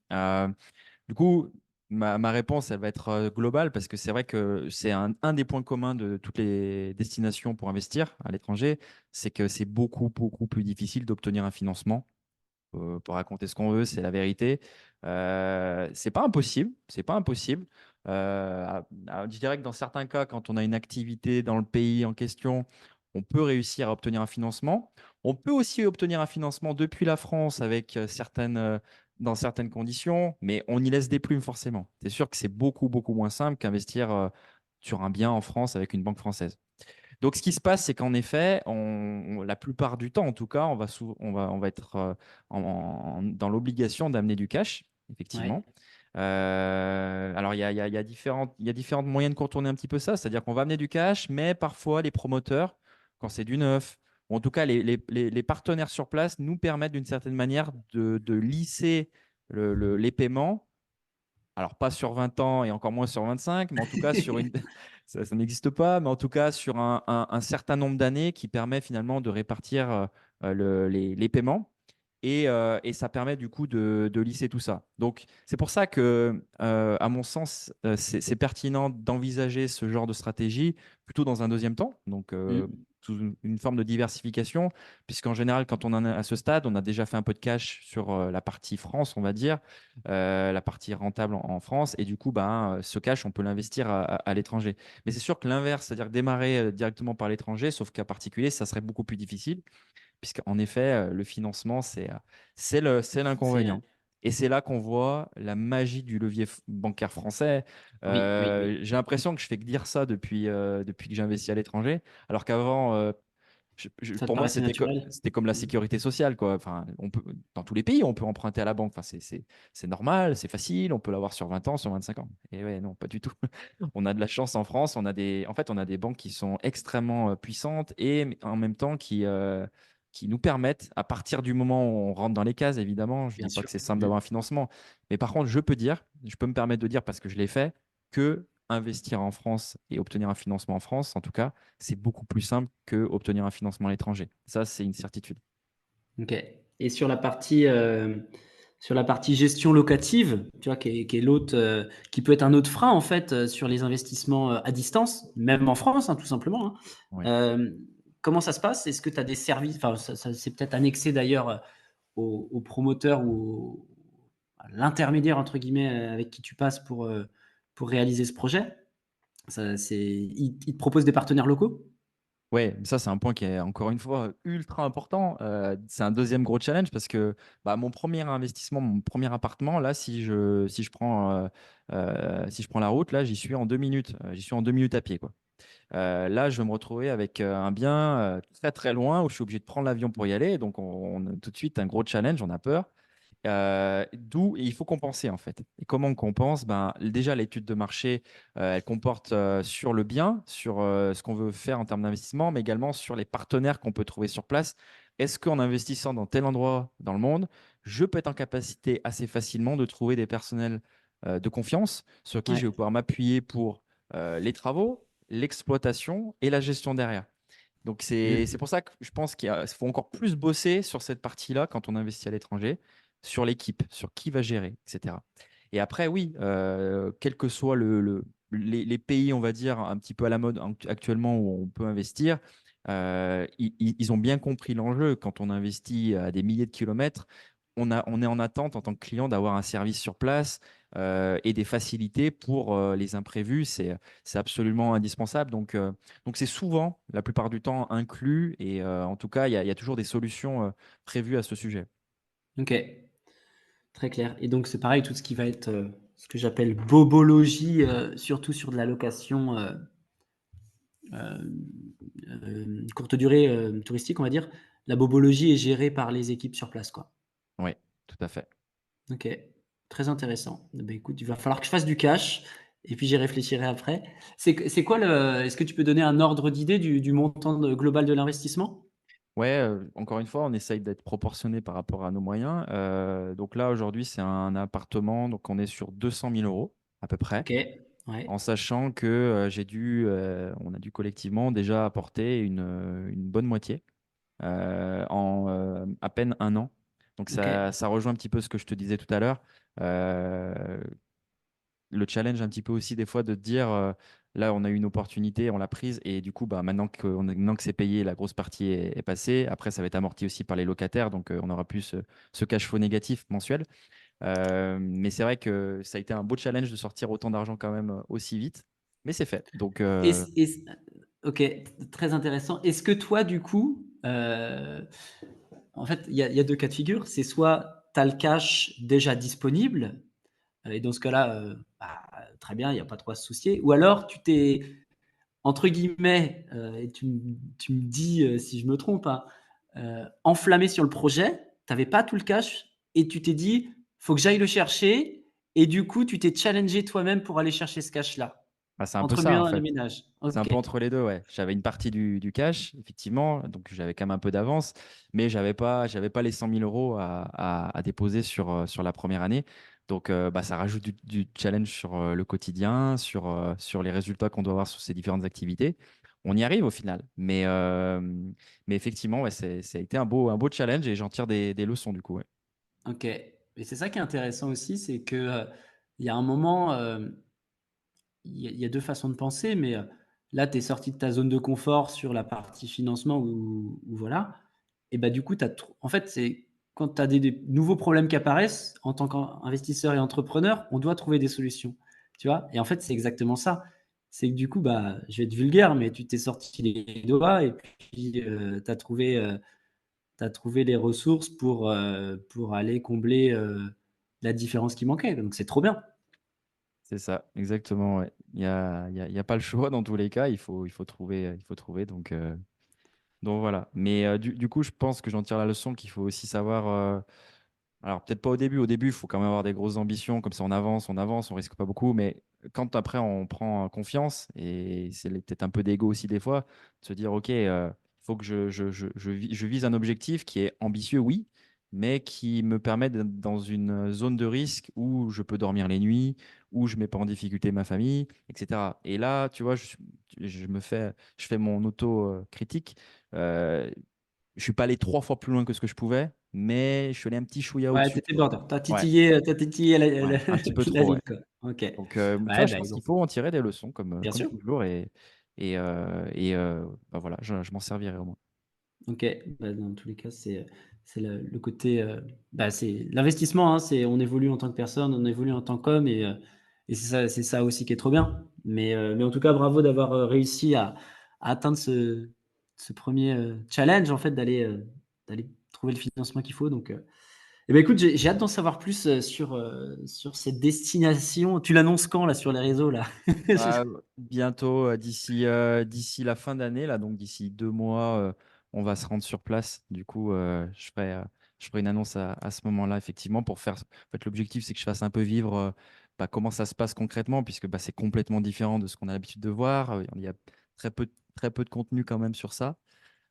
B: Du coup, ma réponse, elle va être globale parce que c'est vrai que c'est un des points communs de toutes les destinations pour investir à l'étranger, c'est que c'est beaucoup, beaucoup plus difficile d'obtenir un financement. Pour raconter ce qu'on veut, c'est la vérité. C'est pas impossible, c'est pas impossible. Je dirais que dans certains cas, quand on a une activité dans le pays en question, on peut réussir à obtenir un financement. On peut aussi obtenir un financement depuis la France avec dans certaines conditions, mais on y laisse des plumes forcément. C'est sûr que c'est beaucoup, beaucoup moins simple qu'investir sur un bien en France avec une banque française. Donc, ce qui se passe, c'est qu'en effet, la plupart du temps, en tout cas, on va être dans l'obligation d'amener du cash,
A: Ouais,
B: effectivement. Alors, il y a différentes moyens de contourner un petit peu ça. C'est-à-dire qu'on va amener du cash, mais parfois, les promoteurs, quand c'est du neuf, ou en tout cas, les partenaires sur place nous permettent d'une certaine manière de lisser les paiements, alors, pas sur 20 ans et encore moins sur 25, mais en tout cas, ça n'existe pas, mais en tout cas, sur un certain nombre d'années qui permet finalement de répartir les paiements. Et ça permet du coup de lisser tout ça. Donc, c'est pour ça que, à mon sens, c'est pertinent d'envisager ce genre de stratégie plutôt dans un deuxième temps. Donc,
A: mm,
B: sous une forme de diversification, puisqu'en général, quand on en est à ce stade, on a déjà fait un peu de cash sur la partie France, on va dire, la partie rentable en France. Et du coup, ben, ce cash, on peut l'investir à l'étranger. Mais c'est sûr que l'inverse, c'est-à-dire démarrer directement par l'étranger, sauf qu'à particulier, ça serait beaucoup plus difficile, puisqu'en effet, le financement, c'est
A: c'est,
B: l'inconvénient. Et c'est là qu'on voit la magie du levier bancaire français.
A: oui, oui, oui.
B: J'ai l'impression que je fais que dire ça depuis que j'investis à l'étranger, alors qu'avant,
A: Ça te
B: pour moi,
A: paraissait naturel?
B: c'était comme la sécurité sociale, quoi. Enfin, dans tous les pays, on peut emprunter à la banque. Enfin, c'est normal, c'est facile, on peut l'avoir sur 20 ans, sur 25 ans. Et ouais, non, pas du tout. On a de la chance en France, en fait, on a des banques qui sont extrêmement puissantes et en même temps qui nous permettent, à partir du moment où on rentre dans les cases, évidemment, je ne
A: Bien
B: dis pas
A: sûr.
B: que c'est simple
A: Mm.
B: d'avoir un financement, mais par contre, je peux me permettre de dire, parce que je l'ai fait, que investir en France et obtenir un financement en France, en tout cas, c'est beaucoup plus simple que obtenir un financement à l'étranger. Ça, c'est une certitude.
A: Ok. Et sur la partie gestion locative, tu vois, qui est l'autre, qui peut être un autre frein en fait sur les investissements à distance, même en France, hein, tout simplement, hein.
B: Oui.
A: Euh, Comment ça se passe? Est-ce que tu as des services, enfin, c'est peut-être annexé d'ailleurs au promoteur ou à l'intermédiaire entre guillemets avec qui tu passes pour réaliser ce projet? Il te propose des partenaires locaux?
B: Ouais, ça, c'est un point qui est encore une fois ultra important. C'est un deuxième gros challenge parce que bah, mon premier investissement, mon premier appartement, là, si je prends la route, là, j'y suis en 2 minutes. J'y suis en 2 minutes à pied, quoi. Là, je vais me retrouver avec un bien très très loin où je suis obligé de prendre l'avion pour y aller. Donc, on a tout de suite un gros challenge, on a peur. D'où il faut compenser en fait. Et comment on compense? Ben, déjà, l'étude de marché, elle comporte sur le bien, sur ce qu'on veut faire en termes d'investissement, mais également sur les partenaires qu'on peut trouver sur place. Est-ce qu'en investissant dans tel endroit dans le monde, je peux être en capacité assez facilement de trouver des personnels de confiance sur qui je vais
A: Ouais.
B: pouvoir m'appuyer pour les travaux, l'exploitation et la gestion derrière. Donc, c'est
A: Mm.
B: pour ça que je pense qu'il faut encore plus bosser sur cette partie-là quand on investit à l'étranger, sur l'équipe, sur qui va gérer, etc. Et après, oui, quel que soit les pays, on va dire, un petit peu à la mode actuellement où on peut investir, ils ont bien compris l'enjeu. Quand on investit à des milliers de kilomètres, on est en attente en tant que client d'avoir un service sur place et des facilités pour les imprévus. C'est absolument indispensable. Donc c'est souvent, la plupart du temps, inclus. Et en tout cas, il y a toujours des solutions prévues à ce sujet.
A: Ok. Très clair. Et donc, c'est pareil, tout ce qui va être ce que j'appelle bobologie, surtout sur de la location courte durée touristique, on va dire. La bobologie est gérée par les équipes sur place, quoi.
B: Oui, tout à fait.
A: Ok, très intéressant. Eh ben, écoute, il va falloir que je fasse du cash et puis j'y réfléchirai après. C'est quoi le. Est-ce que tu peux donner un ordre d'idée du montant global de l'investissement?
B: Ouais, encore une fois, on essaye d'être proportionné par rapport à nos moyens. Donc là, aujourd'hui, c'est un appartement, donc on est sur 200 000 € à peu près,
A: Ok, ouais,
B: en sachant que on a dû collectivement déjà apporter une bonne moitié en à peine un an. Donc
A: ok.
B: ça rejoint un petit peu ce que je te disais tout à l'heure. Euh, le challenge un petit peu aussi des fois de te dire là on a eu une opportunité, on l'a prise et du coup bah, maintenant que c'est payé, la grosse partie est passée. Après ça va être amorti aussi par les locataires, donc on aura plus ce cash flow négatif mensuel. Mais c'est vrai que ça a été un beau challenge de sortir autant d'argent quand même aussi vite, mais c'est fait. Donc
A: Ok, très intéressant. Est-ce que toi, du coup, en fait, il y a deux cas de figure. C'est soit tu as le cash déjà disponible, et dans ce cas-là, bah, très bien, il n'y a pas trop à se soucier. Ou alors, tu t'es, entre guillemets, et tu me dis si je me trompe, hein, enflammé sur le projet, tu n'avais pas tout le cash, et tu t'es dit, faut que j'aille le chercher, et du coup, tu t'es challengé toi-même pour aller chercher ce cash-là,
B: bah, c'est un peu
A: entre
B: ça en
A: bien les
B: fait.
A: ménages.
B: C'est un
A: Ok,
B: peu entre les deux, ouais. J'avais une partie du cash, effectivement, donc j'avais quand même un peu d'avance, mais j'avais pas les 100 000 € à déposer sur la première année. Donc, bah, ça rajoute du challenge sur le quotidien, sur les résultats qu'on doit avoir sur ces différentes activités. On y arrive au final, mais effectivement, ouais, ça a été un beau challenge et j'en tire des leçons du coup. Ouais.
A: ok. Et c'est ça qui est intéressant aussi, c'est que il y a un moment, il y a deux façons de penser, mais là, tu es sorti de ta zone de confort sur la partie financement ou voilà. Et bah, du coup, en fait, c'est quand tu as des nouveaux problèmes qui apparaissent, en tant qu'investisseur et entrepreneur, on doit trouver des solutions, tu vois? Et en fait, c'est exactement ça. C'est que du coup, bah, je vais être vulgaire, mais tu t'es sorti les doigts et puis tu trouvé les ressources pour aller combler la différence qui manquait. Donc, c'est trop bien.
B: C'est ça, exactement. Ouais. Il y a pas le choix dans tous les cas, il faut trouver. Donc voilà. Mais du coup, je pense que j'en tire la leçon qu'il faut aussi savoir. Alors peut-être pas au début. Au début, il faut quand même avoir des grosses ambitions. Comme ça, on avance, on risque pas beaucoup. Mais quand après on prend confiance, et c'est peut-être un peu d'ego aussi des fois, de se dire, OK, il faut que je vise un objectif qui est ambitieux, oui, mais qui me permet d'être dans une zone de risque où je peux dormir les nuits, où je mets pas en difficulté ma famille, etc. Et là, tu vois, je fais mon auto-critique. Je suis pas allé 3 fois plus loin que ce que je pouvais, mais je suis allé un petit chouïa
A: Ouais, tu
B: au-dessus,
A: étais
B: tu vois.
A: border.
B: Ouais,
A: Tu as titillé
B: ouais, un petit peu
A: la
B: trop,
A: ligne,
B: ouais.
A: quoi. OK.
B: Donc, tu vois,
A: Ouais,
B: je
A: bah,
B: pense qu'il
A: donc
B: faut en tirer des leçons comme,
A: bien
B: comme
A: sûr.
B: toujours et bah voilà, je m'en servirai au moins.
A: OK. Bah, dans tous les cas, c'est le côté, bah, c'est l'investissement, hein, c'est on évolue en tant que personne, on évolue en tant qu'homme et c'est ça aussi qui est trop bien. Mais en tout cas, bravo d'avoir, réussi à atteindre ce 1er, challenge, en fait, d'aller trouver le financement qu'il faut donc et bah, écoute, j'ai hâte d'en savoir plus, sur cette destination. Tu l'annonces quand là, sur les réseaux là?
B: Ah, bientôt, d'ici la fin d'année, là, donc d'ici 2 mois, on va se rendre sur place. Du coup, je ferai une annonce à ce moment-là, effectivement, pour faire. En fait, l'objectif, c'est que je fasse un peu vivre bah, comment ça se passe concrètement, puisque bah, c'est complètement différent de ce qu'on a l'habitude de voir. Il y a très peu de contenu quand même sur ça.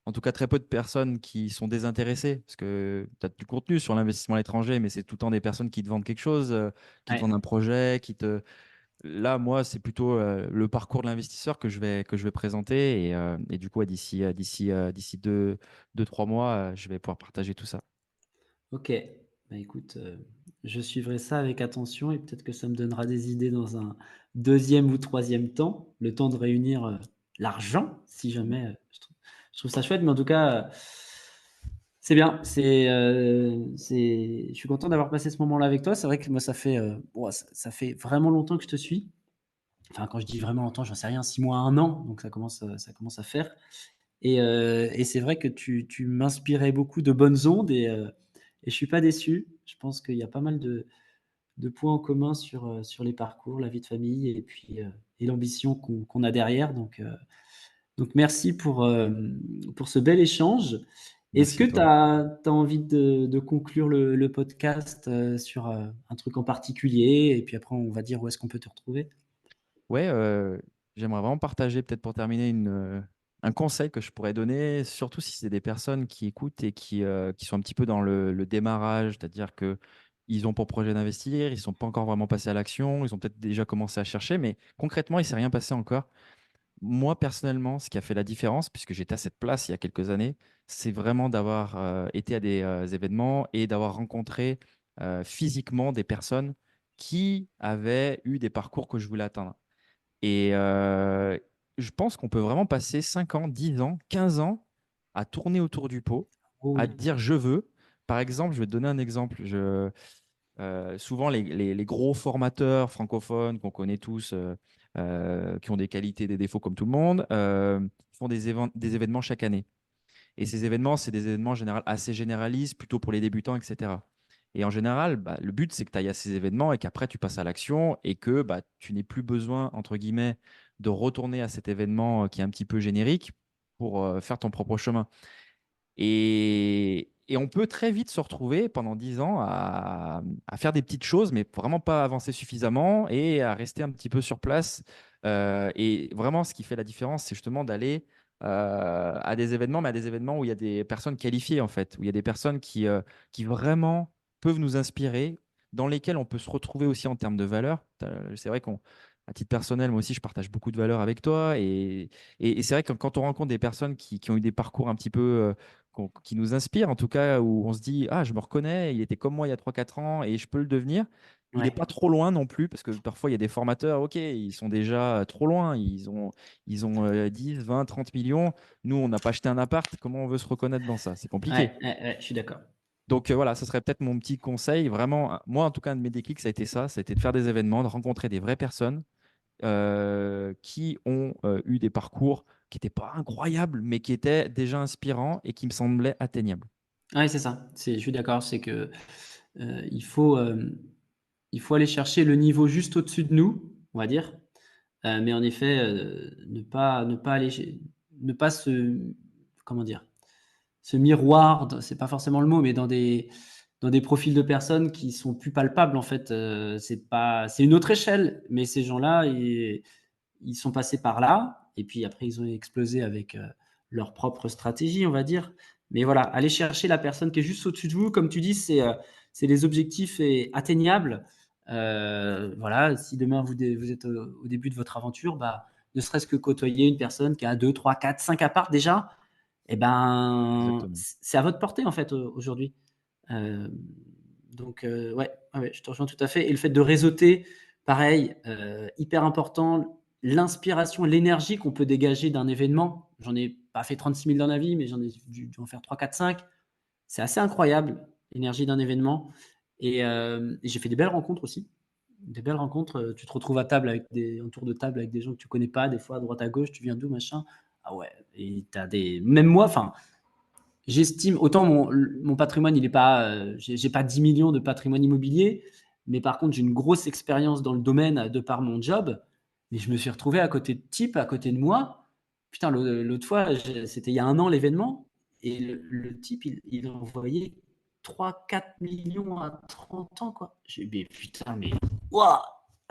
B: En tout cas, très peu de personnes qui sont désintéressées, parce que tu as du contenu sur l'investissement à l'étranger, mais c'est tout le temps des personnes qui te vendent quelque chose, qui te vendent un
A: Ouais,
B: projet, qui te. Là, moi, c'est plutôt le parcours de l'investisseur que je vais présenter. Et du coup, ouais, d'ici 2, 3 mois, je vais pouvoir partager tout ça.
A: OK. Bah, écoute, je suivrai ça avec attention et peut-être que ça me donnera des idées dans un deuxième ou troisième temps, le temps de réunir, l'argent si jamais, je trouve ça chouette mais en tout cas, c'est bien, je suis content d'avoir passé ce moment-là avec toi. C'est vrai que moi ça fait, ouah, ça fait vraiment longtemps que je te suis. Enfin, quand je dis vraiment longtemps, j'en sais rien, 6 mois, un an, donc ça commence à faire et c'est vrai que tu m'inspirais beaucoup de bonnes ondes et je suis pas déçu. Je pense qu'il y a pas mal de points en commun sur les parcours, la vie de famille et puis, et l'ambition qu'on a derrière. Donc merci pour ce bel échange. Est-ce
B: Merci
A: que
B: à
A: tu
B: toi.
A: as envie de conclure le podcast, sur, un truc en particulier? Et puis après, on va dire où est-ce qu'on peut te retrouver?
B: Ouais, j'aimerais vraiment partager peut-être pour terminer un conseil que je pourrais donner, surtout si c'est des personnes qui écoutent et qui sont un petit peu dans le démarrage, c'est-à-dire qu'ils ont pour projet d'investir, ils ne sont pas encore vraiment passés à l'action, ils ont peut-être déjà commencé à chercher, mais concrètement, il ne s'est rien passé encore. Moi, personnellement, ce qui a fait la différence, puisque j'étais à cette place il y a quelques années, c'est vraiment d'avoir été à des événements et d'avoir rencontré physiquement des personnes qui avaient eu des parcours que je voulais atteindre. Et je pense qu'on peut vraiment passer 5 ans, 10 ans, 15 ans à tourner autour du pot,
A: Oh
B: à
A: oui.
B: dire je veux. Par exemple, je vais te donner un exemple. Souvent, les gros formateurs francophones qu'on connaît tous, qui ont des qualités, des défauts comme tout le monde, font des événements chaque année. Et ces événements, c'est des événements en général assez généralistes, plutôt pour les débutants, etc. Et en général, bah, le but, c'est que tu ailles à ces événements et qu'après, tu passes à l'action et que bah, tu n'aies plus besoin, entre guillemets, de retourner à cet événement qui est un petit peu générique pour faire ton propre chemin. Et on peut très vite se retrouver pendant 10 ans à faire des petites choses, mais vraiment pas avancer suffisamment et à rester un petit peu sur place. Et vraiment, ce qui fait la différence, c'est justement d'aller à des événements, mais à des événements où il y a des personnes qualifiées, en fait, où il y a des personnes qui vraiment peuvent nous inspirer, dans lesquelles on peut se retrouver aussi en termes de valeurs. C'est vrai à titre personnel, moi aussi, je partage beaucoup de valeurs avec toi. Et c'est vrai que quand on rencontre des personnes qui ont eu des parcours un petit peu qui nous inspire, en tout cas, où on se dit, ah, je me reconnais, il était comme moi il y a 3 4 ans et je peux le devenir. Il n'est
A: Ouais.
B: pas trop loin non plus, parce que parfois il y a des formateurs, ok, ils sont déjà trop loin, ils ont 10, 20, 30 millions. Nous, on n'a pas acheté un appart, comment on veut se reconnaître dans ça? C'est
A: Ouais,
B: compliqué.
A: ouais, ouais, je suis d'accord.
B: Donc voilà, ce serait peut-être mon petit conseil. Vraiment, moi, en tout cas, un de mes déclics, ça a été ça, ça a été de faire des événements, de rencontrer des vraies personnes qui ont eu des parcours qui n'étaient pas incroyables, mais qui étaient déjà inspirants et qui me semblaient atteignables.
A: Ouais, c'est ça. Je suis d'accord, c'est que, il faut, il faut aller chercher le niveau juste au-dessus de nous, on va dire, mais en effet, ne pas aller chez ne pas se comment dire? Se miroir, c'est pas forcément le mot, mais dans des profils de personnes qui sont plus palpables en fait, c'est une autre échelle, mais ces gens-là, ils sont passés par là et puis après ils ont explosé avec, leur propre stratégie, on va dire. Mais voilà, aller chercher la personne qui est juste au-dessus de vous, comme tu dis, c'est les objectifs et atteignables. Voilà, si demain vous êtes au début de votre aventure, bah, ne serait-ce que côtoyer une personne qui a 2, 3, 4, 5 apparts déjà, et ben,
B: Exactement.
A: c'est à votre portée en fait, aujourd'hui. Hem, ouais, ouais, ouais, je te rejoins tout à fait et le fait de réseauter, pareil, hyper important, l'inspiration, l'énergie qu'on peut dégager d'un événement. J'en ai pas fait 36 000 dans la vie, mais j'en ai dû en faire 3, 4, 5. C'est assez incroyable, l'énergie d'un événement et j'ai fait des belles rencontres aussi. Des belles rencontres, tu te retrouves à table avec autour de table avec des gens que tu connais pas, des fois à droite à gauche, tu viens d'où, machin? Ah ouais et tu as des même moi, enfin, j'estime autant mon patrimoine, il est pas, j'ai pas 10 millions de patrimoine immobilier, mais par contre, j'ai une grosse expérience dans le domaine, de par mon job. Mais je me suis retrouvé à côté de types, à côté de moi. Putain, l'autre fois, c'était il y a 1 an l'événement et le type, il envoyait 3, 4 millions à 30 ans, quoi. J'ai dit: «Mais putain, mais waouh!»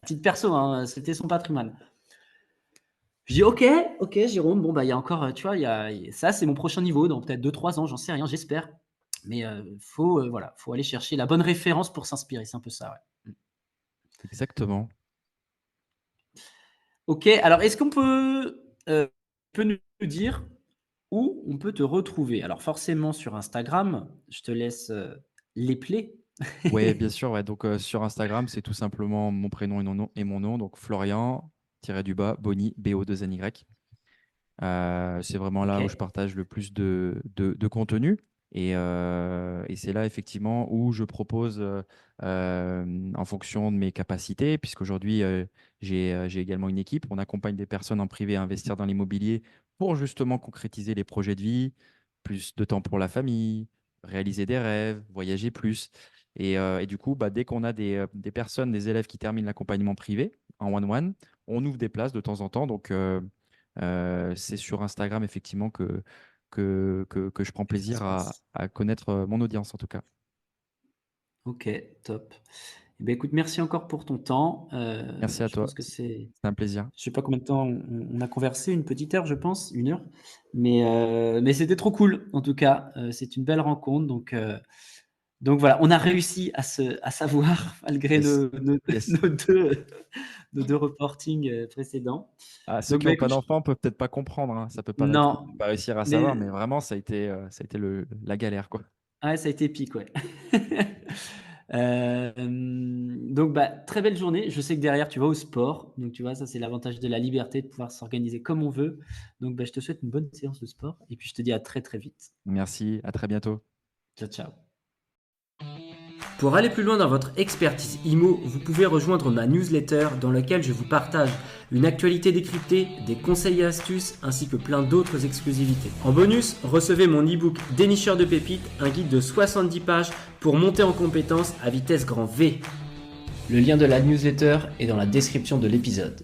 A: À titre perso, hein, c'était son patrimoine. Je dis: «OK, OK Jérôme, bon, bah, il y a encore, tu vois, ça, c'est mon prochain niveau dans peut-être 2, 3 ans, j'en sais rien, j'espère». Mais voilà, faut aller chercher la bonne référence pour s'inspirer, c'est un peu ça, ouais. Mmh.
B: Exactement.
A: OK, alors est-ce qu'on peut nous dire où on peut te retrouver? Alors forcément sur Instagram, je te laisse, les plaies.
B: Ouais, bien sûr. Ouais. Donc, sur Instagram, c'est tout simplement mon prénom et mon nom. Donc, Florian-du-bas, Boni, B-O-2-N-Y. C'est vraiment là où je
A: OK,
B: partage le plus de contenu. Et c'est là, effectivement, où je propose, en fonction de mes capacités, puisqu'aujourd'hui, j'ai également une équipe. On accompagne des personnes en privé à investir dans l'immobilier pour justement concrétiser les projets de vie, plus de temps pour la famille, réaliser des rêves, voyager plus. Et du coup, bah, dès qu'on a des personnes, des élèves qui terminent l'accompagnement privé en one-one, on ouvre des places de temps en temps. Donc, c'est sur Instagram, effectivement, que je prends
A: Que ça
B: plaisir
A: se passe.
B: à connaître mon audience, en tout cas.
A: Ok, top. Eh ben, écoute, merci encore pour ton temps.
B: Merci à
A: Je
B: toi.
A: pense que c'est,
B: C'est un plaisir.
A: je sais pas combien de temps on a conversé, une petite heure, je pense, 1 heure. Mais c'était trop cool, en tout cas. C'est une belle rencontre. Donc voilà, on a réussi à savoir, malgré
B: Yes.
A: nos, nos,
B: Yes.
A: nos deux, nos deux reportings précédents.
B: Ah, ceux
A: Donc,
B: qui
A: bah,
B: n'ont pas
A: écoute,
B: d'enfants peuvent peut-être pas comprendre, hein. Ça peut paraître
A: non,
B: pas réussir à savoir,
A: mais
B: mais vraiment, ça a été la galère, quoi.
A: ouais, ça a été épique, ouais. Donc, bah, très belle journée. Je sais que derrière, tu vas au sport. Donc, tu vois, ça, c'est l'avantage de la liberté de pouvoir s'organiser comme on veut. Donc, bah, je te souhaite une bonne séance de sport. Et puis, je te dis à très, très vite.
B: Merci, à très bientôt.
A: Ciao, ciao. Pour aller plus loin dans votre expertise IMO, vous pouvez rejoindre ma newsletter dans laquelle je vous partage une actualité décryptée, des conseils et astuces ainsi que plein d'autres exclusivités. En bonus, recevez mon e-book Dénicheur de pépites, un guide de 70 pages pour monter en compétences à vitesse grand V. Le lien de la newsletter est dans la description de l'épisode.